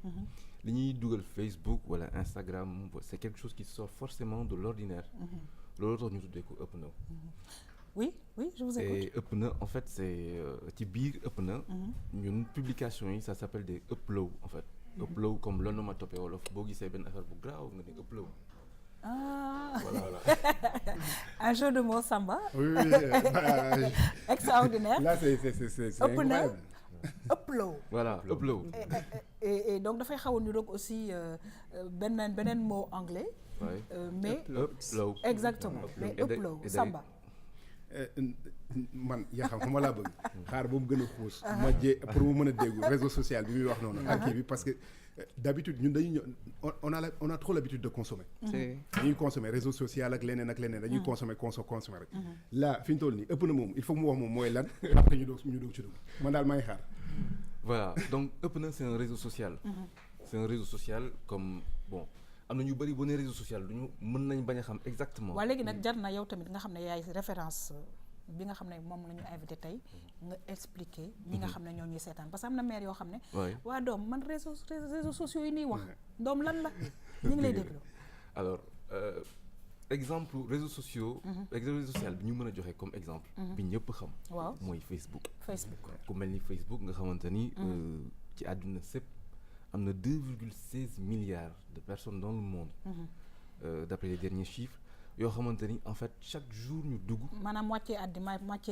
S8: li ñuy dugal Facebook wala Instagram c'est quelque chose qui sort forcément de l'ordinaire. loolu tax ñu tuddee ko ëpp na.
S1: oui je vous écoute.
S8: et ëpp na en fait c'est ci biir ëpp na. ñun publication yi ça s'appelle des uploads en fait. upload comme l'onomatopée wolof boo gisee benn affaire bu graaw nga ne upload. Voilà.
S1: Un jeu de mots Samba.
S4: Oui.
S1: Extraordinaire.
S4: Là c'est incroyable.
S1: Upload.
S8: Voilà, upload.
S1: Et donc dafay xaw a niroog aussi beneen mot anglais.
S8: Ouais.
S1: Mais
S8: upload.
S1: Exactement. Mais upload Samba.
S4: man yaa xam ma laa bëgg xaar ba mu gën a xuus ma jee pour mu mën a déggu réseau social bi muy wax noonu ak kii bi parce que d'habitude ñun dañuy ñëw on a trop l'habitude de consommer dañuy consommer réseau social ak leneen dañuy consommer rek là fi ñu toll nii ëpp na moom il faut mu wax moom mooy lan après ñu doog ci dugg man daal maa ngi xaar
S8: voilà donc ëpp na c'est un réseau social c'est un réseau social comme bon am na ñu bëri bu ne réseau social duñu mën nañ bañ a xam exactement.
S1: waaw léegi nag jar na yow tamit nga xam ne yaay référence bi nga xam ne moom la ñu invité tey nga expliquer ñi nga xam ne ñoo ñuy seetaan parce que am na maire yoo xam ne waa doom man réseaux sociaux yi nii wax doom lan la ñu ngi lay déglu.
S8: alors exemple réseaux sociaux réseau social bi ñu mën a joxe comme exemple bi ñëpp xam mooy Facebook ku mel ni Facebook nga xamante ni ci àdduna sépp am na 2,16 milliards de personnes dans le monde d'après les derniers chiffres yoo xamante ni en fait chaque jour ñu dugg
S1: maanaam moitié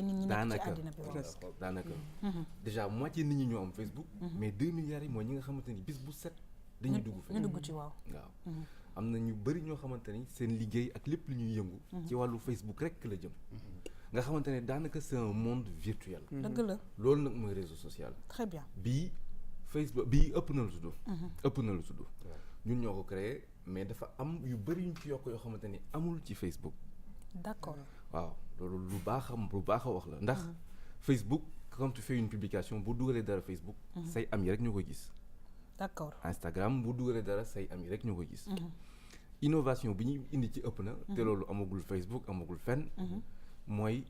S1: nit ñi nekk ci àddina bi
S8: daanaka déjà moitié nit ñi ñoo am Facebook mais 2 milliards yi mooy ñi nga xamante ni bis bu set dañuy dugg
S1: ñu dugg ci waaw
S8: am na ñu bëri ñoo xamante ni seen liggéey ak lépp lu ñuy yëngu ci wàllu Facebook rek la jëm nga xamante ne daanaka c'est un monde virtuel
S1: dëgg la
S8: loolu nag mooy réseau social
S1: très bien
S8: bii Facebook bii ëpp na lu tudd ñun ñoo ko créé mais dafa am yu bëri yuñ ci yokk yoo xamante ni amul ci Facebook
S1: d'accord
S8: waaw loolu lu baax a wax la ndax Facebook quand tu fais une publication bu dugalee dara Facebook say am yi rek ñoo koy gis
S1: d'accord
S8: Instagram bu dugalee dara say am yi rek ñoo koy gis innovation bi ñuy indi ci ëpp na te loolu amagul Facebook amagul fenn mooy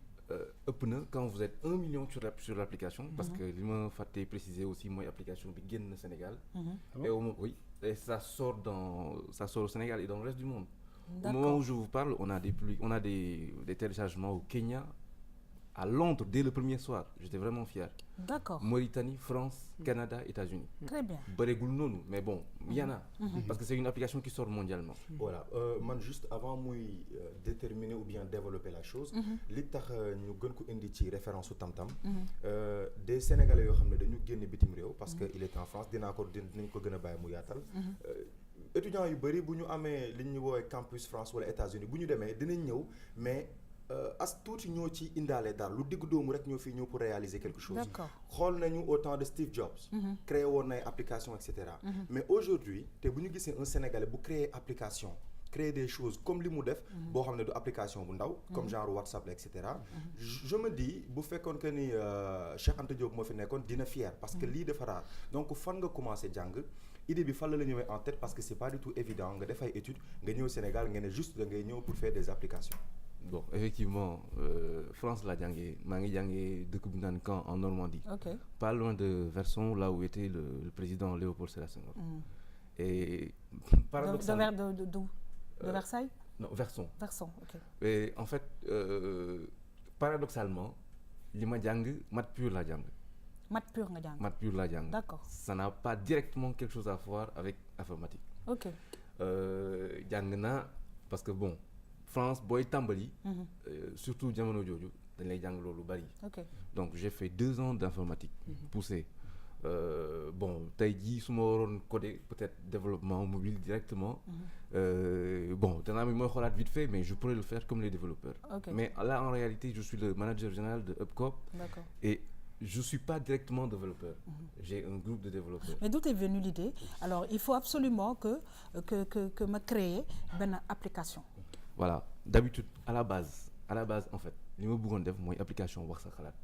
S8: ëpp na quand vous êtes 1 million sur l'application parce que li ma fàtte préciser aussi mooy application bi génn Sénégal et ça sort au Sénégal et dans le reste du monde au moment où je vous parle on a des téléchargements au Kenya à Londres dès le premier soir j'étais vraiment fier
S1: d'accord
S8: Mauritanie France Canada États-Unis
S1: très bien
S8: bëreegul noonu mais bon il y en a parce que c'est une application qui sort mondialement
S9: voilà man juste avant muy déterminer ou bien développer la chose li tax ñu gën ko indi ci référence su Tam Tam des Sénégalais yoo xam ne dañu génn bitim réew parce que il est en France dinañ ko gën a bàyyi mu yaatal étudiants yu bëri bu ñu amee li ñuy woowee campus France wala États-Unis bu ñu demee dinañ ñëw mais as tuuti ñoo ci indaale daal lu digg doomu rek ñoo fi ñëw pour réaliser quelque chose xool nañu au temps de Steve Jobs créé woon na ay application et cetera mais aujourd'hui te bu ñu gisee un Sénégalais bu créer application créer des choses comme li mu def boo xam ne du application bu ndaw comme genre WhatsApp la et cetera je me dis bu fekkoon que ni Cheikh Anta Diop moo fi nekkoon dina fier parce que lii dafa raar donc fan nga commencé jàng idée bi fan la ñëwee en tête parce que c'est pas du tout évident nga def ay études nga ñëw Sénégal nga ne juste da ngay ñëw pour faire des applications
S8: bon effectivement France laa jàngee maa ngi jàngee dëkk bu naan Caen en Normandie pas loin de Verson là où était le président Léopold Sédar Senghor et paradoxalement
S1: de Versailles
S8: non Verson
S1: ok
S8: et en fait paradoxalement li ma jàng maths pure laa jàng maths pure laa jàng
S1: d'accord
S8: ça n'a pas directement quelque chose à voir avec informatique
S1: ok
S8: jàng naa parce que bon France booy tàmbali surtout jamono jooju dañ lay jàng loolu bari donc j'ai fait 2 ans d'informatique poussé bon tey jii su ma waroon coder peut-être développement mobile directement bon danaa mi mooy xoolaat vite fait mais je pourrais le faire comme les développeurs mais là en réalité je suis le manager général de Upcorp et je suis pas directement développeur j'ai un groupe de développeurs
S1: mais d'où est venue l'idée alors il faut absolument que ma créer benn application
S8: voilà d'habitude à la base en fait li ma bëggoon def mooy application wax sa xalaat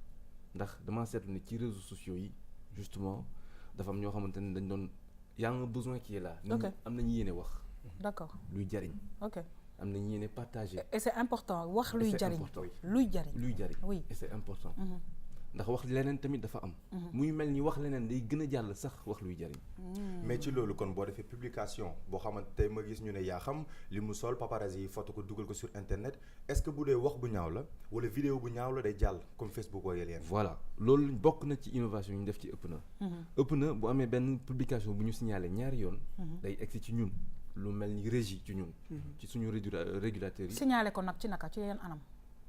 S8: ndax dama seetlu ne ci réseaux sociaux yi justement dafa am ñoo xamante ne dañ doon y a un besoin qui est là am nañu yéene wax
S1: d'accord
S8: luy jariñ am nañu yéene partager
S1: et c'est important wax luy jariñ luy jariñ oui
S8: et c'est important ndax wax leneen tamit dafa am muy mel ni wax leneen day gën a jàll sax wax luy jariñ
S9: mais ci loolu kon boo defee publication boo xamante tey ma gis ñu ne yaa xam li mu sol paparazzi yi photo ko dugal ko sur internet est-ce que bu dee wax bu ñaaw la wala vidéo bu ñaaw la day jàll comme Facebook wala yeneen
S8: voilà loolu bokk na ci innovation yi ñu def ci ëpp na bu amee benn publication bu ñu signalé ñaari yoon day egsi ci ñun lu mel ni régie ci ñun ci suñu régulateurs yi
S1: signalé ko nag ci naka ci yeneen anam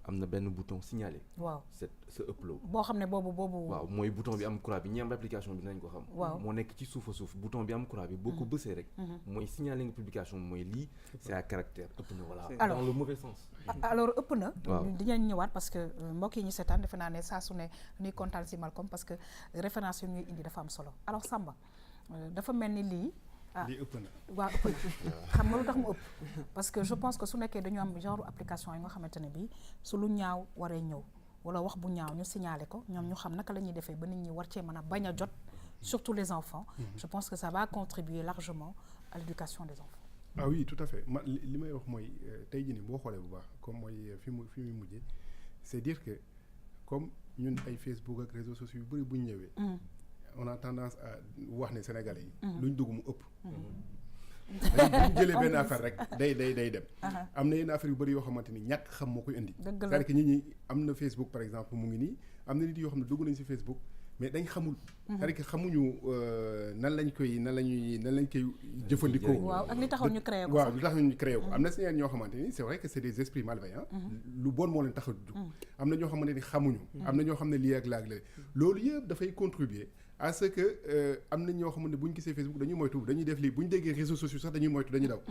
S8: am na benn bouton signalé.
S1: waaw
S8: sa upload.
S1: boo xam ne boobu.
S8: waaw mooy bouton bi am croix bi ñi am application bi dinañ ko xam.
S1: waaw
S8: moo nekk ci suuf a suuf bouton bi am croix bi boo ko bësee rek. mooy signalé nga publication mooy lii c'est à caractère ëpp na voilà.
S1: alors
S8: dans le mauvais sens.
S1: alors ëpp na.
S8: waaw
S1: dinañ ñëwaat parce que mbokk yi ñu seetaan defe naa ne saa su ne ñuy kontaan si Malcolm parce que référence yi ñuy indi dafa am solo alors Samba dafa mel ni lii.
S4: lii ëpp na
S1: waaw ëpp na xam nga lu tax mu ëpp parce que je pense que su nekkee dañu am genre application yi nga xamante ne bii su lu ñaaw waree ñëw wala wax bu ñaaw ñu signalé ko ñoom ñu xam naka la ñuy defee ba nit ñi war cee mën a bañ a jot surtout les enfants. Je pense que ça va contribuer largement à l'éducation des enfants.
S4: Ah oui, tout à fait. li may wax mooy tey jii nii boo xoolee bu baax comme mooy fi muy mujjee c'est dire que comme ñun ay Facebook ak réseaux sociaux yu bëri bu ñu ñëwee. on a tendance à wax ne Sénégalais yi. luñ dugg mu ëpp. bu ñu jëlee benn affaire rek day dem. am na yenn affaire yu bëri yoo xamante ni ñàkk xam moo koy indi. c'est-à-dire que nit ñi am na Facebook par exemple mu ngi nii am na nit yoo xam ne dugg nañ si Facebook mais dañ xamul. c'est-à-dire que xamuñu nan lañ koy jëfandikoo.
S1: waaw ak li taxoon ñu créé ko.
S4: waaw li taxoon ñu créé ko am na si ñeneen ñoo xamante ni c'est vrai que c'est des esprits malveillants. lu bon moo leen tax a dugg. am na ñoo xamante ni xamuñu. am na ñoo xam ne lii ak laag la loolu yëpp dafay contribuer à ce que am na ñoo xamante ne bu ñu gisee Facebook dañuy moytu dañuy def lii bu ñu déggee réseaux sociaux sax dañuy moytu dañuy daw.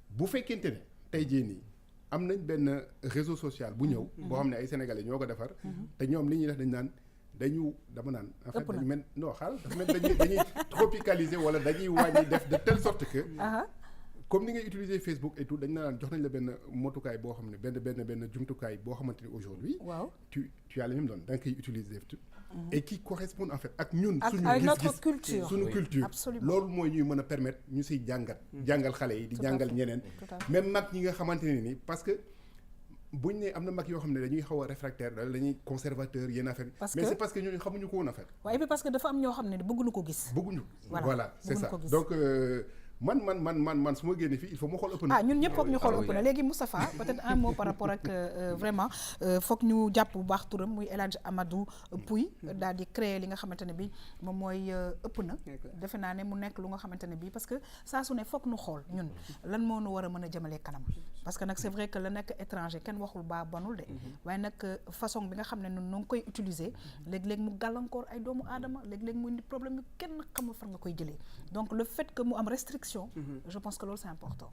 S4: bu fekkente ne tey jii nii am nañ benn réseau social bu ñëw. boo xam ne ay sénégalais ñoo ko defar. te ñoom li ñuy def dañ naan. dama naan en fait dañu mel non xaaral dafa mel dañuy tropicaliser wala dañuy wàññi def de telle sorte que comme ni ngay utiliser Facebook et tout dañ naan jox nañ la benn motukaay boo xam ne benn jumtukaay boo xamante ni aujourd'hui tu as le même doon da nga koy utiliser et qui correspond en fait ak ñun suñu gis-gis suñu culture loolu mooy ñuy mën a permettre ñu siy jàngal xale yi di jàngal ñeneen même mag ñi nga xamante ne ni parce que buñ ne am na mag yoo xam ne dañuy xaw a réfractaire dañuy conservateur yenn affaire mais c'est parce que ñooñu xamuñu ko woon affaire
S1: waaye bi parce que dafa am ñoo xam ne bëgguñu ko gis
S4: voilà c'est ça donc man su ma génnee fii il faut ma xool ëpp na
S1: ñun ñëpp foog ñu xool ëpp na léegi Moustapha peut-être un mot par rapport ak vraiment foog ñu jàpp bu baax turam muy El Hadj Amadou Pouye daal di créer li nga xamante ne bi moom mooy ëpp na defe naa ne mu nekk lu nga xamante ne bi parce que saa su ne foog ñu xool ñun lan moo nu war a mën a jëmalee kanam parce que nag c'est vrai que la nekk étranger kenn waxul baa bonul de waaye nag façon bi nga xam ne ñun noo ngi koy utiliser léeg-léeg mu gàllankoor ay doomu aadama léeg-léeg mu indi problème yu kenn xamul fan nga koy jëlee donc le fait que mu am restriction je pense que loolu c'est important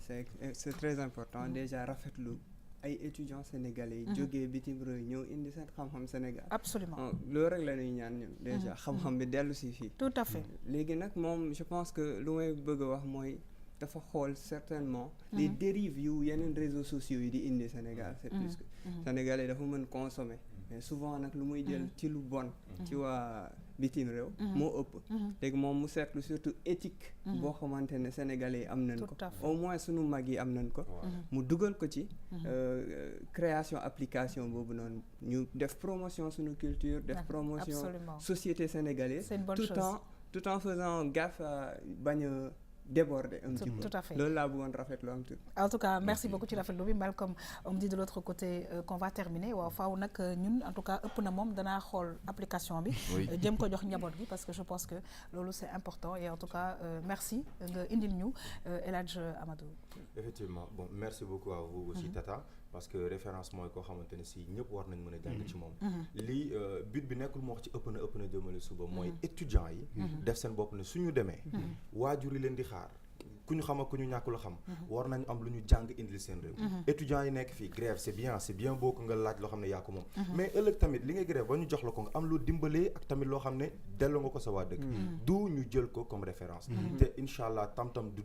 S3: c'est très important déjà rafetlu ay étudiants sénégalais yi jógee bitim réew ñëw indi seen xam-xam Sénégal
S1: absolument
S3: loolu rek la ñuy ñaan ñun déjà xam-xam bi dellu si fii
S1: tout à fait
S3: léegi nag moom je pense que lu may bëgg a wax mooy dafa xool certainement les dérives yu yeneen réseaux sociaux yi di indi Sénégal c'est plus que sénégalais dafa mën consommer mais souvent nag lu muy jël ci lu bon ci waa bitim réew moo ëpp léegi moom mu seetlu surtout éthique boo xamante ne sénégalais yi am nañ ko au moins sunu mag yi am nañ ko mu dugal ko ci création application boobu noonu ñu def promotion sunu culture def promotion société sénégalaise tout en faisant gaffe à bañ a déborder un petit peu.
S1: Tout à fait.
S3: loolu laa bëggoon rafetlu am tout.
S1: En tout cas merci beaucoup ci rafetlu bi Malcolm on me dit de l'autre côté qu'on va terminer waaw faaw nag ñun en tout cas ëpp na moom danaa xool application bi jëm ko jox njaboot bi parce que je pense que loolu c'est important et en tout cas merci nga indil ñu El Hadj Amadou.
S9: Effectivement bon merci beaucoup à vous aussi Tata parce que référence mooy koo xamante ne si ñëpp war nañ mën a jàng ci moom lii but bi nekkul mu wax ci ëpp na jëmale suba mooy étudiants yi def seen bopp ne suñu demee waajur yi leen di xaar ku ñu xam ak ku ñu ñàkkul xam war nañu am lu ñu jàng indil seen réew étudiants yi nekk fii grève c'est bien beau que nga laaj loo xam ne yaa ko moom mais ëllëg tamit li ngay grève ba ñu jox la ko nga am loo dimbalee ak tamit loo xam ne delloo nga ko sa waa dëkk du ñu jël ko comme référence te incha allah tam-tam du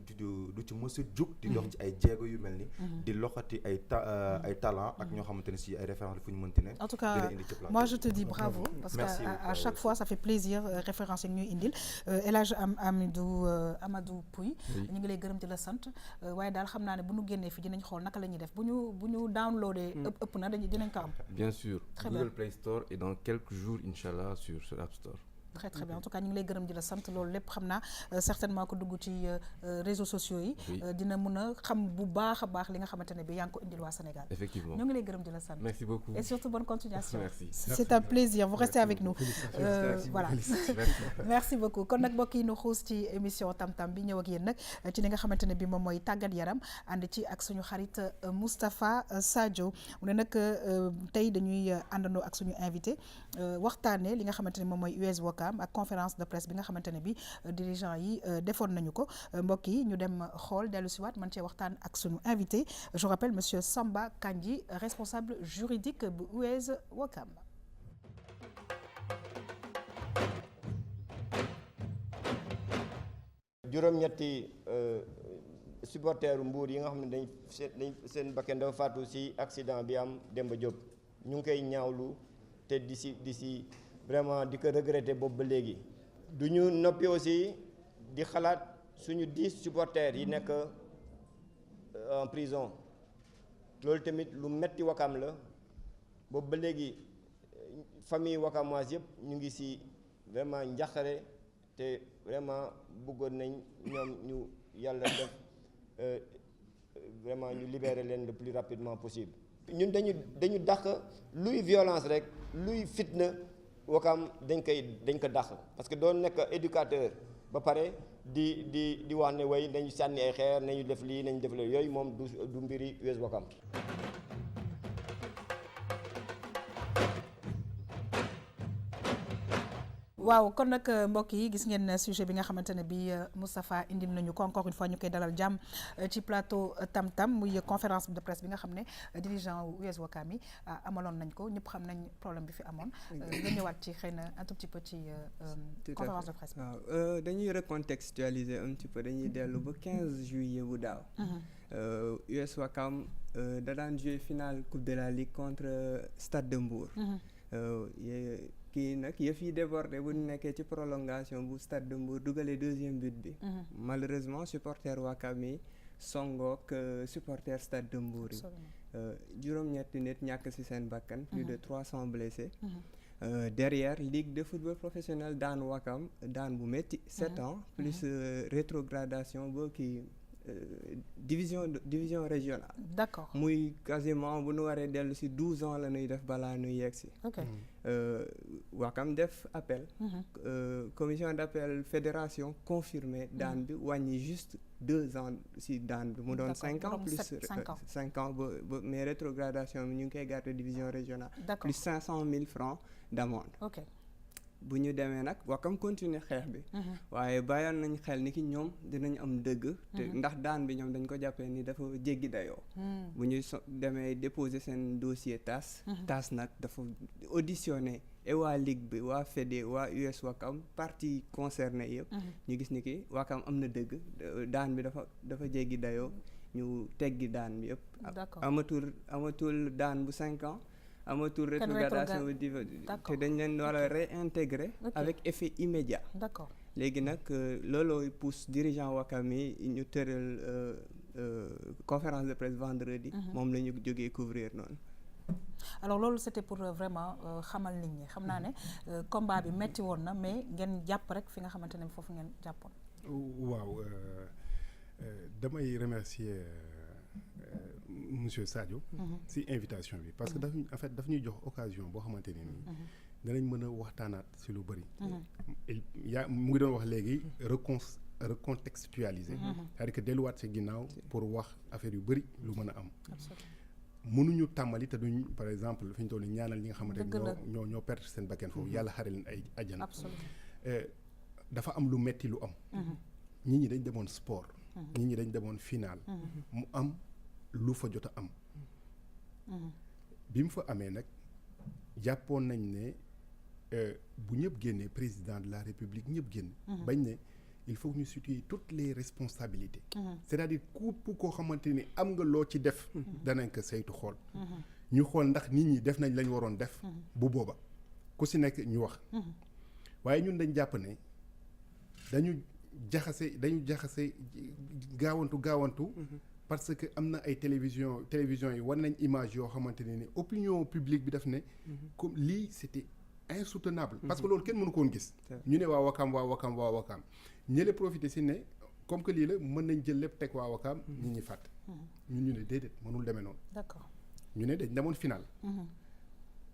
S9: ci mës a jug di dox ci ay jéego yu mel ni di loxati ay talent ak ñoo xamante ne si ay référence la fu ñu mënti ne
S1: en tout cas moi je te dis bravo parce que à chaque fois ça fait plaisir référence yi ñuy indil El Hadj Amadou Pouye lay gërëm di la sant waaye daal xam naa ne bu ñu génnee fi dinañ xool naka la ñuy def bu ñu downloadé ëpp na dinañ ko am
S8: bien sûr Google Play Store et dans quelques jours inchallah sur App Store
S1: très très bien en tout cas ñu ngi lay gërëm di la sant loolu lépp xam naa certainement ko dugg ci réseaux sociaux yi dina mën a xam bu baax a baax li nga xamante ne bi yaa ngi ko indil waa Sénégal
S8: effectivement
S1: ñu ngi lay gërëm di la sant
S8: merci beaucoup
S1: et surtout bonne continuation
S8: merci
S1: c'est un plaisir vous restez avec nous voilà merci beaucoup kon nag mbokk yi ñu xuus ci émission tam-tam bi ñëw ak yéen nag ci li nga xamante ne bi moom mooy tàggat yaram ànd ci ak suñu xarit Moustapha Sadio mu ne nag tey dañuy àndandoo ak suñu invité waxtaanee li nga xamante ne moom mooy US Ouakam ak conférence de presse bi nga xamante ne bi dirigeant yi defoon nañu ko mbokk yi ñu dem xool dellu si waat man cee waxtaan ak suñu invité je rappelle monsieur Samba Kandji responsable juridique bu US Ouakam.
S10: juróom-ñetti supporteru Mbour yi nga xam ne dañ seen bakkan dafa faatu ci accident bi am Demba Diop ñu ngi koy ñaawlu te di si vraiment di ko regretter boobu ba léegi du ñu noppi aussi di xalaat suñu 10 supporters yi nekk en prison loolu tamit lu metti Wakam la boobu ba léegi famille wakamoise yëpp ñu ngi ci vraiment njaqare te vraiment bëggoon nañ ñoom ñu yàlla def vraiment ñu libérer leen le plus rapidement possible. ñun dañu dàq luy violence rek luy fitna Wakam dañ ko dàq parce que doon nekk éducateur ba pare di wax ne way nañu sànni ay xeer nañu def lii nañu def loolu yooyu moom du mbiri US Wakam.
S1: waaw kon nag mbokk yi gis ngeen sujet bi nga xamante ne bi Moustapha indil nañu ko encore une fois ñu koy dalal jàmm ci plateau Tam Tam muy conférence de presse bi nga xam ne dirigeant US Wakam yi amaloon nañ ko ñëpp xam nañ problème bi fi amoon nga ñëwaat ci xëy na un tout petit peu ci conférence de presse bi.
S3: waaw dañuy recontextualiser un petit peu dañuy dellu ba 15 juillet bu daaw. US Wakam da daan jouer finale coupe de la ligue contre Stade de Mbour. kii nag yëf yi débordé bu ñu nekkee ci prolongation bu Stade de Mbour dugalee deuxième but bi. malheureusement supporter Wakam yi songook supporter Stade de Mbour yi. juróom-ñetti nit ñàkk ci seen bakkan. plus de 300 blessés. Derrière ligue de football professionnel daan Wakam daan bu métti 7 ans plus rétrogradation ba kii division régionale.
S1: D'accord.
S3: muy quasiment bu nu waree dellu ci 12 ans la ñuy def balaa ñuy yegg si.
S1: ok
S3: Wakam def appel. commission d'appel fédération confirmé daan bi wàññi juste 2 ans ci daan bi mu doon 5 ans plus 5 ans ba mais rétrogradation bi ñu ngi koy garder division régionale. plus 500 000 francs d'amende.
S1: ok
S3: bu ñu demee nag Wakam continuer xeex bi. waaye bàyyoon nañ xel ni ki ñoom dinañ am dëgg. te ndax daan bi ñoom dañ ko jàppee ni dafa jéggi dayoo. bu ñu demee déposer seen dossier TAS. TAS nag dafa auditionné et waa ligue bi waa fédé waa US Wakam partie concerné yëpp. ñu gis ni ki Wakam am na dëgg daan bi dafa jéggi dayoo ñu teggi daan bi yëpp.
S1: d'accord
S3: amatul daan bu 5 ans. amatul rétrogradation bi te dañ leen war a réintégrer avec effet immédiat.
S1: d'accord
S3: léegi nag loolooy pousse dirigeant Wakam yi ñu tëral conférence de presse vendredi. moom la ñu jógee couvrir noonu.
S1: alors loolu c'était pour vraiment xamal nit ñi xam naa ne combat bi metti woon na mais ngeen jàpp rek fi nga xamante ne foofu ngeen jàppoon.
S4: waaw damay remercier monsieur Sadio. ci invitation bi parce que daf ñuy jox occasion boo xamante ne nii. danañ mën a waxtaanaat ci lu bari. mu ngi doon wax léegi recontextualiser. c'est-à-dire que delluwaat ci ginnaaw pour wax affaire yu bari lu mën a am. mënuñu tàmbali te duñ par exemple fi ñu toll ñaanal ñi nga xamante ne ñoo perte seen bakkan foofu yàlla xare leen ay àjjana. dafa am lu metti lu am. nit ñi dañ demoon sport. nit ñi dañ demoon final. mu am lu fa jot a am. bi mu fa amee nag jàppoon nañ ne bu ñëpp génnee président de la république ñëpp génn. bañ ne il faut que ñu situer toutes les responsabilités. c'est-à-dire képp koo xamante ni am nga loo ci def. danañ ko saytu xool. ñu xool ndax nit ñi def nañ lañ waroon def. bu booba ku si nekk ñu wax. waaye ñun dañ jàpp ne dañu jaxase gaawantu. parce que am na ay télévision yi war nañ image yoo xamante ne ni opinion publique bi daf ne. comme lii c'était insoutenable. parce que loolu kenn mënu ko woon gis. ñu ne waa Wakam ñële profité si ne comme que lii la mën nañ jël lépp teg waa Wakam nit ñi fàtt. ñun ñu ne déedéet mënul demee noonu.
S1: d'accord
S4: ñu ne dañ demoon final.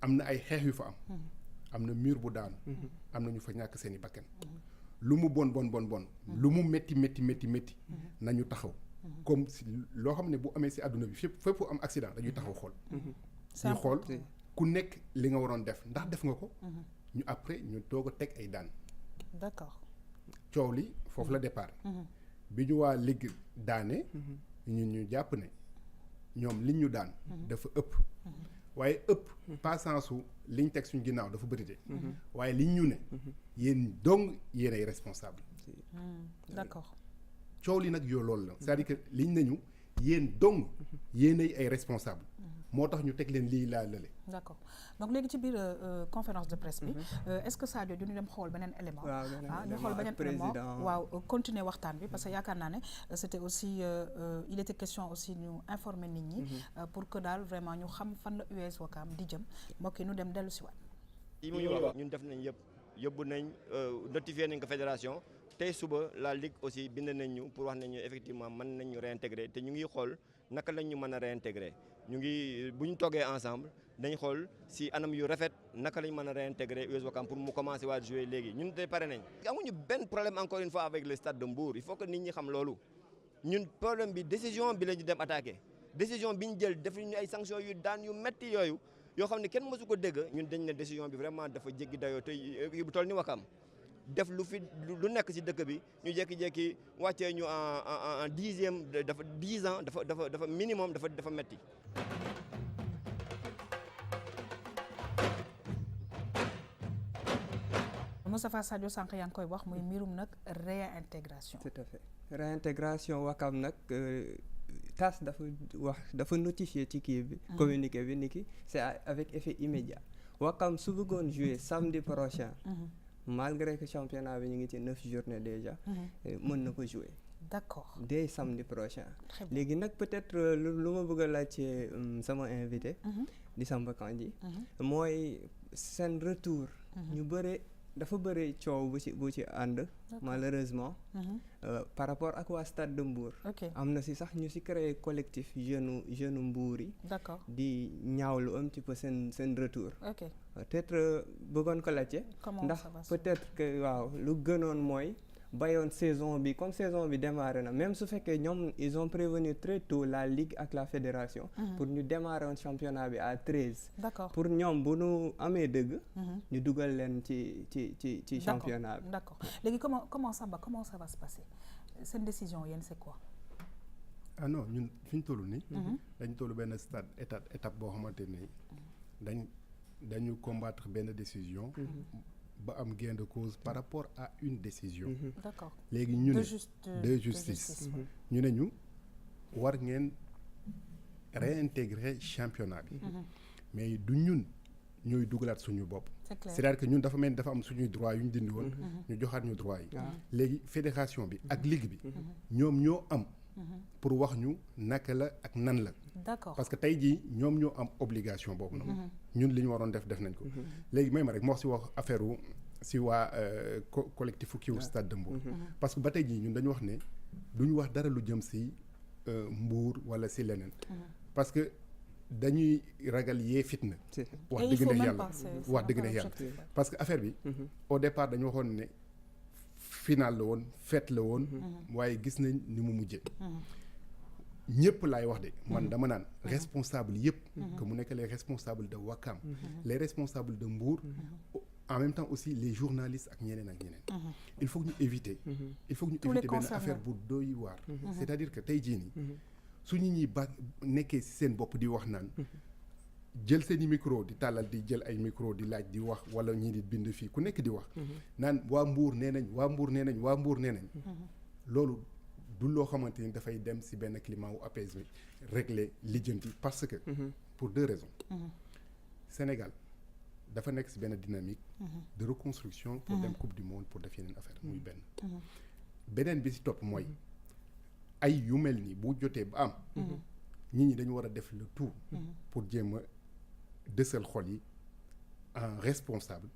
S4: am na ay xeex yu fa am. am na mur bu daanu. am na ñu fa ñàkk seeni bakkan. lu mu bon. lu mu métti nañu taxaw. comme si loo xam ne bu amee si àdduna bi fépp am accident dañuy taxaw xool. ñu xool ku nekk li nga waroon def ndax def nga ko. ñu après ñu doog a teg ay daan.
S1: d'accord
S4: coow li foofu la départ. bi ñu waa ligue daane. ñu jàpp ne ñoom liñ ñu daan. dafa ëpp. waaye ëpp passansu liñ teg suñ ginnaaw dafa bëri de. waaye liñ ñu ne. yéen dong yéen ay responsable.
S1: d'accord.
S4: coow li nag yoo loolu la c'est-à-dire que liñ nañu yéen dong yéenay ay responsable moo tax ñu teg leen lii laa lële.
S1: d'accord donc léegi ci biir conférence de presse bi est-ce que Sadio du ñu dem xool beneen élément. ñu xool beneen élément waaw continuer waxtaan bi parce que yaakaar naa ne c'était aussi il était question aussi ñu informer nit ñi. pour que daal vraiment ñu xam fan la US Wakam di jëm mbokk yi ñu dem dellu si waat.
S10: yi mu ñu wax ñun def nañ yëpp yóbbu nañ notifié nañ ko fédération tey suba la ligue aussi bind nañ ñu pour wax nañ ñu effectivement mën nañ ñu réintégrer te ñu ngi xool naka lañ ñu mën a réintégrer ñu ngi bu ñu toggee ensemble dañ xool si anam yu rafet naka lañ mën a réintégrer US Ouakam pour mu commencer waat jouer léegi ñun tey pare nañ. amuñu benn problème encore une fois avec le stade de Mbour il faut que nit ñi xam loolu ñun problème bi décision bi la ñu dem attaquer décision bi ñu jël def ñu ay sanctions yu daan yu metti yooyu yoo xam ne kenn mësu ko dégg ñun dañ ne décision bi vraiment dafa jéggi dayoo te bu toll ni Ouakam def lu fi lu nekk ci dëkk bi ñu jékki-jékki wàccee ñu en 10e dafa 10 ans dafa minimum dafa metti.
S1: Moustapha Sadio sànq yaa ngi koy wax muy mbirum nag réintégration.
S3: tout à fait réintégration Ouakam nag TAS dafa notifié ci kii bi. communiqué bi ni ki c'est avec effet immédiat. Ouakam su bëggoon jouer samedi prochain. malgré que championnat bi ñu ngi ci 9 journées déjà. mën na ko jouer.
S1: d'accord
S3: dès samedi prochain. léegi nag peut-être lu ma bëgg a laajte sama invité. di Samba Kandji. mooy seen retour. ñu bëre dafa bëre coow bu ci ànd. malheureusement. par rapport ak waa Stade de Mbour. am na si sax ñu si créé collectif jeune Mbour yi.
S1: d'accord
S3: di ñaawlu un petit peu seen retour. peut-être bëggoon ko laajte. ndax peut-être que waaw lu gënoon mooy bayoon saison bi comme saison bi démarré na même su fekkee ñoom ils ont prévenu très tôt la ligue ak la fédération. pour ñu démarrer woon championnat bi à 13.
S1: d'accord
S3: pour ñoom bu nu amee dëgg. ñu dugal leen ci championnat bi.
S1: d'accord léegi comment ça va se passer seen décision yéen c'est quoi.
S4: ah non ñun fi ñu toll nii. dañu toll benn stade étape boo xamante ni dañu combattre benn décision. ba am gain de cause par rapport à une décision.
S1: d'accord
S4: léegi ñu ne de justice. ñu ne ñu war ngeen réintégrer championnat bi. mais du ñun ñooy dugalaat suñu bopp. c'est-à-dire que ñun dafa mel ni dafa am suñuy droit yu ñu dindi woon. ñu joxaat ñu droit yi. léegi fédération bi ak ligue bi. ñoom ñoo am. pour wax ñu naka la ak nan la.
S1: d'accord
S4: parce que tey jii ñoom ñoo am obligation boobu noonu. ñun li ñu waroon def nañ ko. léegi may ma rek ma wax si wax affaire si waa collectif kiiwu Stade de Mbour. parce que ba tey jii ñun dañu wax ne duñu wax dara lu jëm si Mbour wala si leneen. parce que dañuy ragal yee fitna. wax dëgg ne yàlla wax dëgg ne yàlla parce que affaire bi. au départ dañu waxoon ne. final la woon fête la woon. waaye gis nañ ni mu mujjee. ñëpp laay wax de. man dama naan responsable yëpp. que mu nekk les responsables de Ouakam. les responsables de Mbour. en même temps aussi les journalistes ak ñeneen ak ñeneen. il faut que ñu éviter. il faut que ñu éviter benn affaire bu doy waar. c'est-à-dire que tey jii nii. su ñu ñuy nekkee ci seen bopp di wax naan. jël seeni micro di tàllal di jël ay micro di laaj di wax wala ñii di bind fii ku nekk di wax. naan waa Mbour nee nañ waa Mbour nee nañ waa Mbour nee nañ. loolu du loo xamante ni dafay dem ci benn climat wu apaisé régler lijjanti parce que. pour 2 raisons. Sénégal dafa nekk ci benn dynamique. de reconstruction. pour dem coupe du monde pour def yeneen affaire muy benn. beneen bi ci topp mooy ay yu mel ni bu jotee ba am. nit ñi dañu war a def le tout. pour jéem a dësal xol yi en responsable.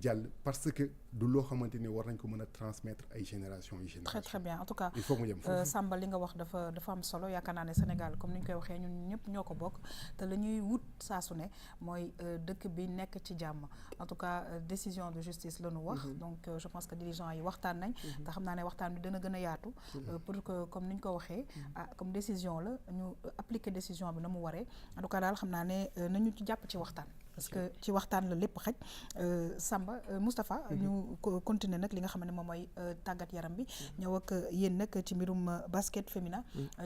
S4: jàll parce que du loo xamante ni war nañ ko mën a transmettre ay génération yi génération.
S1: très très bien en tout cas
S3: il faut mu yem foofu.
S1: Samba li nga wax dafa am solo yaakaar naa ne Sénégal comme ni ñu koy waxee ñun ñëpp ñoo ko bokk te la ñuy wut saa su ne mooy dëkk bi nekk ci jàmm en tout cas décision de justice la ñu wax. donc je pense que dirigeants yi waxtaan nañ. te xam naa ne waxtaan bi dana gën a yaatu. pour que comme ni ñu ko waxee comme décision la ñu appliquer décision bi na mu waree en tout cas daal xam naa ne nañu ci jàpp ci waxtaan. parce que ci waxtaan la lépp xaj Samba Moustapha ñu continuer nag li nga xam ne moom mooy tàggat yaram bi ñëw ak yéen nag ci mbirum basket féminin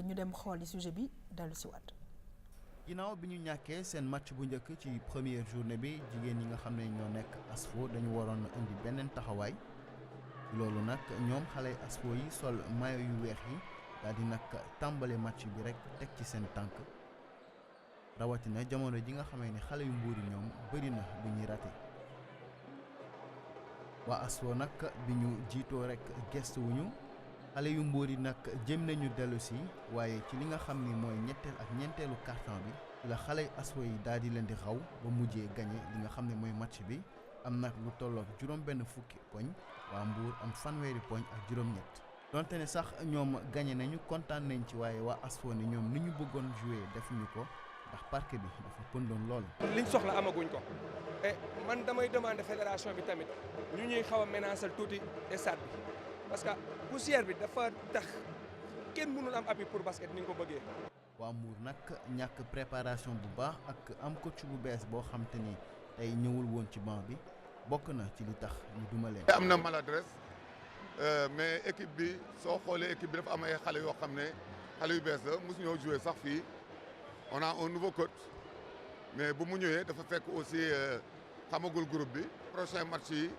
S1: ñu dem xooli sujet bi dellu si waat.
S11: ginnaaw bi ñu ñàkkee seen match bu njëkk ci première journée bi jigéen ñi nga xam ne ñoo nekk ASFO dañu waroon indi beneen taxawaay loolu nag ñoom xale ASFO yi sol maillot yu weex yi daal di nag tàmbale match bi rek teg ci seen tànk rawatina jamono ji nga xamee ne xale yu Mbuur yi ñoom bëri na lu ñuy raté waa ASFO nag bi ñu jiitoo rek gestuwuñu xale yu Mbuur yi nag jëm nañu dellu si waaye ci li nga xam ni mooy ñetteel ak ñeenteelu carton bi la xale ASFO yi daal di leen di xaw ba mujjee gagné li nga xam ne mooy match bi am nag lu tolloog juróom benn fukki poñ waa Mbour am fanweeri poñ ak juróom-ñett donte ne sax ñoom gagné nañu kontaan nañ ci waaye waa ASFO ne ñoom ni ñu bëggoon jouer defuñu ko ndax parquet bi dafa pëndoon lool.
S12: liñ soxla amaguñ ko et man damay demander fédération bi tamit ñu ñuy xaw a ménager tuuti stade bi parce que poussière bi dafa tax kenn mënul am appui pour basket ni nga ko bëggee.
S11: waa Mbour nag ñàkk préparation bu baax ak am coach bu bees boo xam te ni tey ñëwul woon ci banc bi bokk na ci li tax ñu duma leen.
S13: am na maladresse mais équipe bi soo xoolee équipe bi dafa am ay xale yoo xam ne xale yu bees la mosu ñoo jouer sax fii on a un nouveau coach mais bu mu ñëwee dafa fekk aussi xamagul groupe bi prochain match yi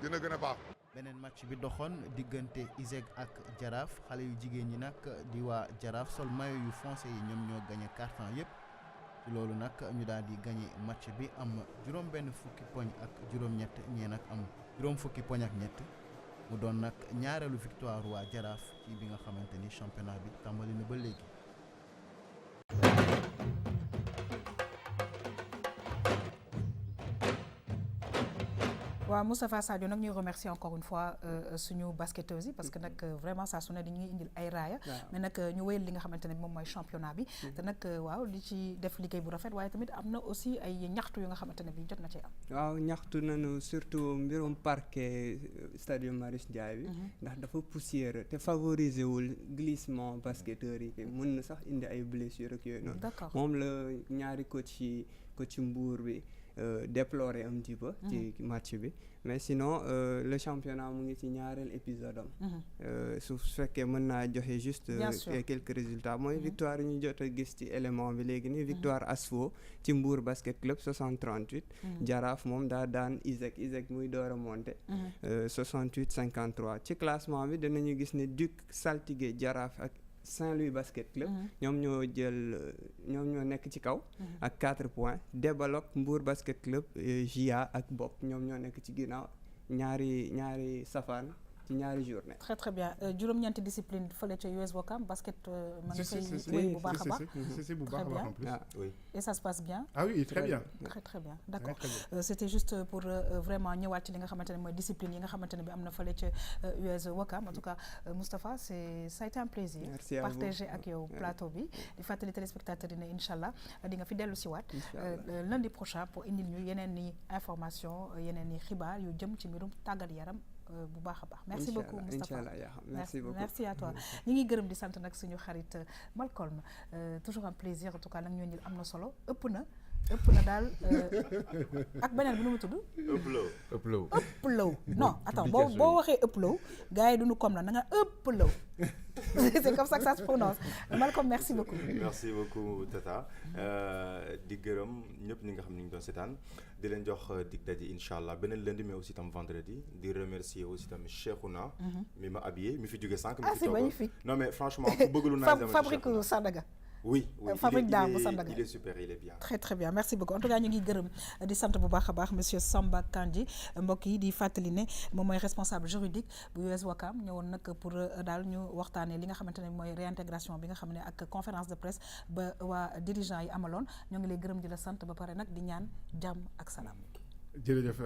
S13: dina gën a baax.
S11: beneen match bi doxoon diggante ISEG ak Jaraaf xale yu jigéen ñi nag di waa Jaraaf sol maillot yu foncé yi ñoom ñoo gagné carton yëpp ci loolu nag ñu daal di gagné match bi am juróom benn fukki poñ ak juróom-ñett ñee nag am juróom fukki poñ ak ñett mu doon nag ñaareelu victoire waa Jaraaf ci bi nga xamante ni championnat bi tàmbali na ba léegi.
S1: waaw Moustapha Sadio nag ñuy remercier encore une fois suñu basketteuses yi parce que nag vraiment saa su ne dañuy indil ay raaya mais nag ñu wéyal li nga xamante ne moom mooy championnat bi te nag waaw li ci def liggéey bu rafet waaye tamit am na aussi ay ñaxtu yu nga xamante ne bi jot na ci am
S3: waaw ñaxtu nañu surtout mbirum parquet stadium Marius Ndiaye bi ndax dafa poussière te favoriser wul glissement basketteurs yi mën na sax indi ay blessures ak yooyu noonu moom la ñaari coach Mbour bi déplorer un petit peu ci match bi mais sinon le championnat mu ngi ci ñaareel épisode am su fekkee mën naa joxe juste quelques résultats mooy victoire yi ñu jot a gis ci élément bi léegi nii victoire ASFO ci Mbour basket club 60-38 Jaraaf moom daa daan ISEG muy door a monté 68-53 ci classement bi danañu gis ne Duc Saltigué Jaraaf ak Saint-Louis basket club ñoom ñoo nekk ci kaw ak 4 points Débalok Mbour basket club JA ak Bopp ñoom ñoo nekk ci ginnaaw ñaari safaan ci ñaari journée.
S1: très très bien juróom-ñeenti discipline fële ca US Ouakam basket man fay wéy bu baax a baax
S4: c'est bu baax a baax en plus
S3: oui
S1: et ça se passe bien
S4: ah oui très bien
S1: très bien d'accord c'était juste pour vraiment ñëwaat ci li nga xamante ne mooy discipline yi nga xamante ne bi am na fële ca US Ouakam en tout cas Moustapha ça a été un plaisir partager ak yow plateau bi di fàttali téléspectateurs yi ne incha allah di nga fi dellu si waat lundi prochain pour indil ñu yeneen ni information yeneen ni xibaar yu jëm ci mbirum tàggat yaram bu baax a baax merci beaucoup Moustapha merci à toi ñi ngi gërëm di sant nag suñu xarit Malcolm toujours un plaisir en tout cas nag ñoo ñil am na solo ëpp na daal ak beneen bi nu mu tudd ëpplow non attends boo waxee ëpplow gars yi duñu comme la na nga ëpplow c'est comme ça que ça se prononce Malcolm merci beaucoup
S9: Tata di gërëm ñëpp ñi nga xam ne ñu doon seetaan di leen jox dig daje incha allah beneen lundi mais aussi tam vendredi di remercier aussi tam Cheikhouna mi ma habillé mi fi jóge sànq mi fi
S1: magnifique
S9: non mais franchement ku bëgg lu naa
S1: fabrique Sandaga
S9: oui
S1: fabrique d'armes bu Sandaga
S9: il est super il est bien
S1: très très bien merci beaucoup en tout cas ñu ngi gërëm di sant bu baax a baax monsieur Samba Kandji mbokk yi di fàttali ne moom mooy responsable juridique bu US Ouakam ñëwoon nag pour daal ñu waxtaanee li nga xamante ne mooy réintégration bi nga xam ne ak conférence de presse ba waa dirigeant yi amaloon ñoo ngi lay gërëm di la sant ba pare nag di ñaan jàmm ak salaam.
S4: jërëjëf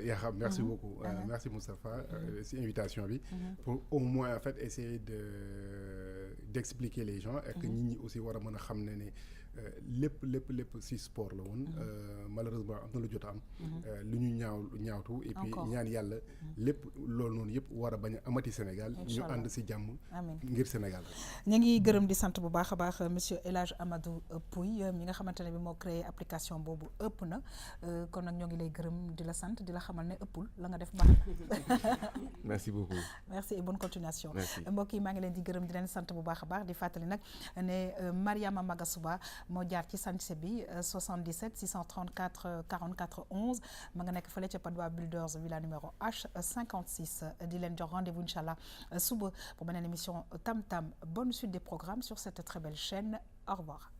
S4: Yakham merci beaucoup merci Moustapha si invitation bi pour au moins en fait essayer d'expliquer les gens et que nit ñi aussi war a mën a xam ne lépp si sport la woon malheureusement am na lu jot a am lu ñu ñaawtu et puis ñaan yàlla lépp loolu noonu yëpp war a bañ a amati Sénégal ñu ànd si jàmm ngir Sénégal
S1: ñu ngi gërëm di sant bu baax a baax monsieur El Hadj Amadou Pouy mi nga xamante ne bi moo créé application boobu ëpp na kon nag ñoo ngi lay gërëm di la sant di la xamal ne ëppul la nga def baax
S9: merci beaucoup
S1: merci et bonne continuation mbokk yi maa ngi leen di gërëm di leen sant bu baax a baax di fàttali nag ne Mariama Magasuba moo jaar ci sanse bi 77 634 44 11 ma nga nekk fële ca Padois Builders villa numéro H56 di leen jox rendez-vous incha allah suba pour beneen émission Tam Tam bonne suite des programmes sur cette très belle chaîne au revoir.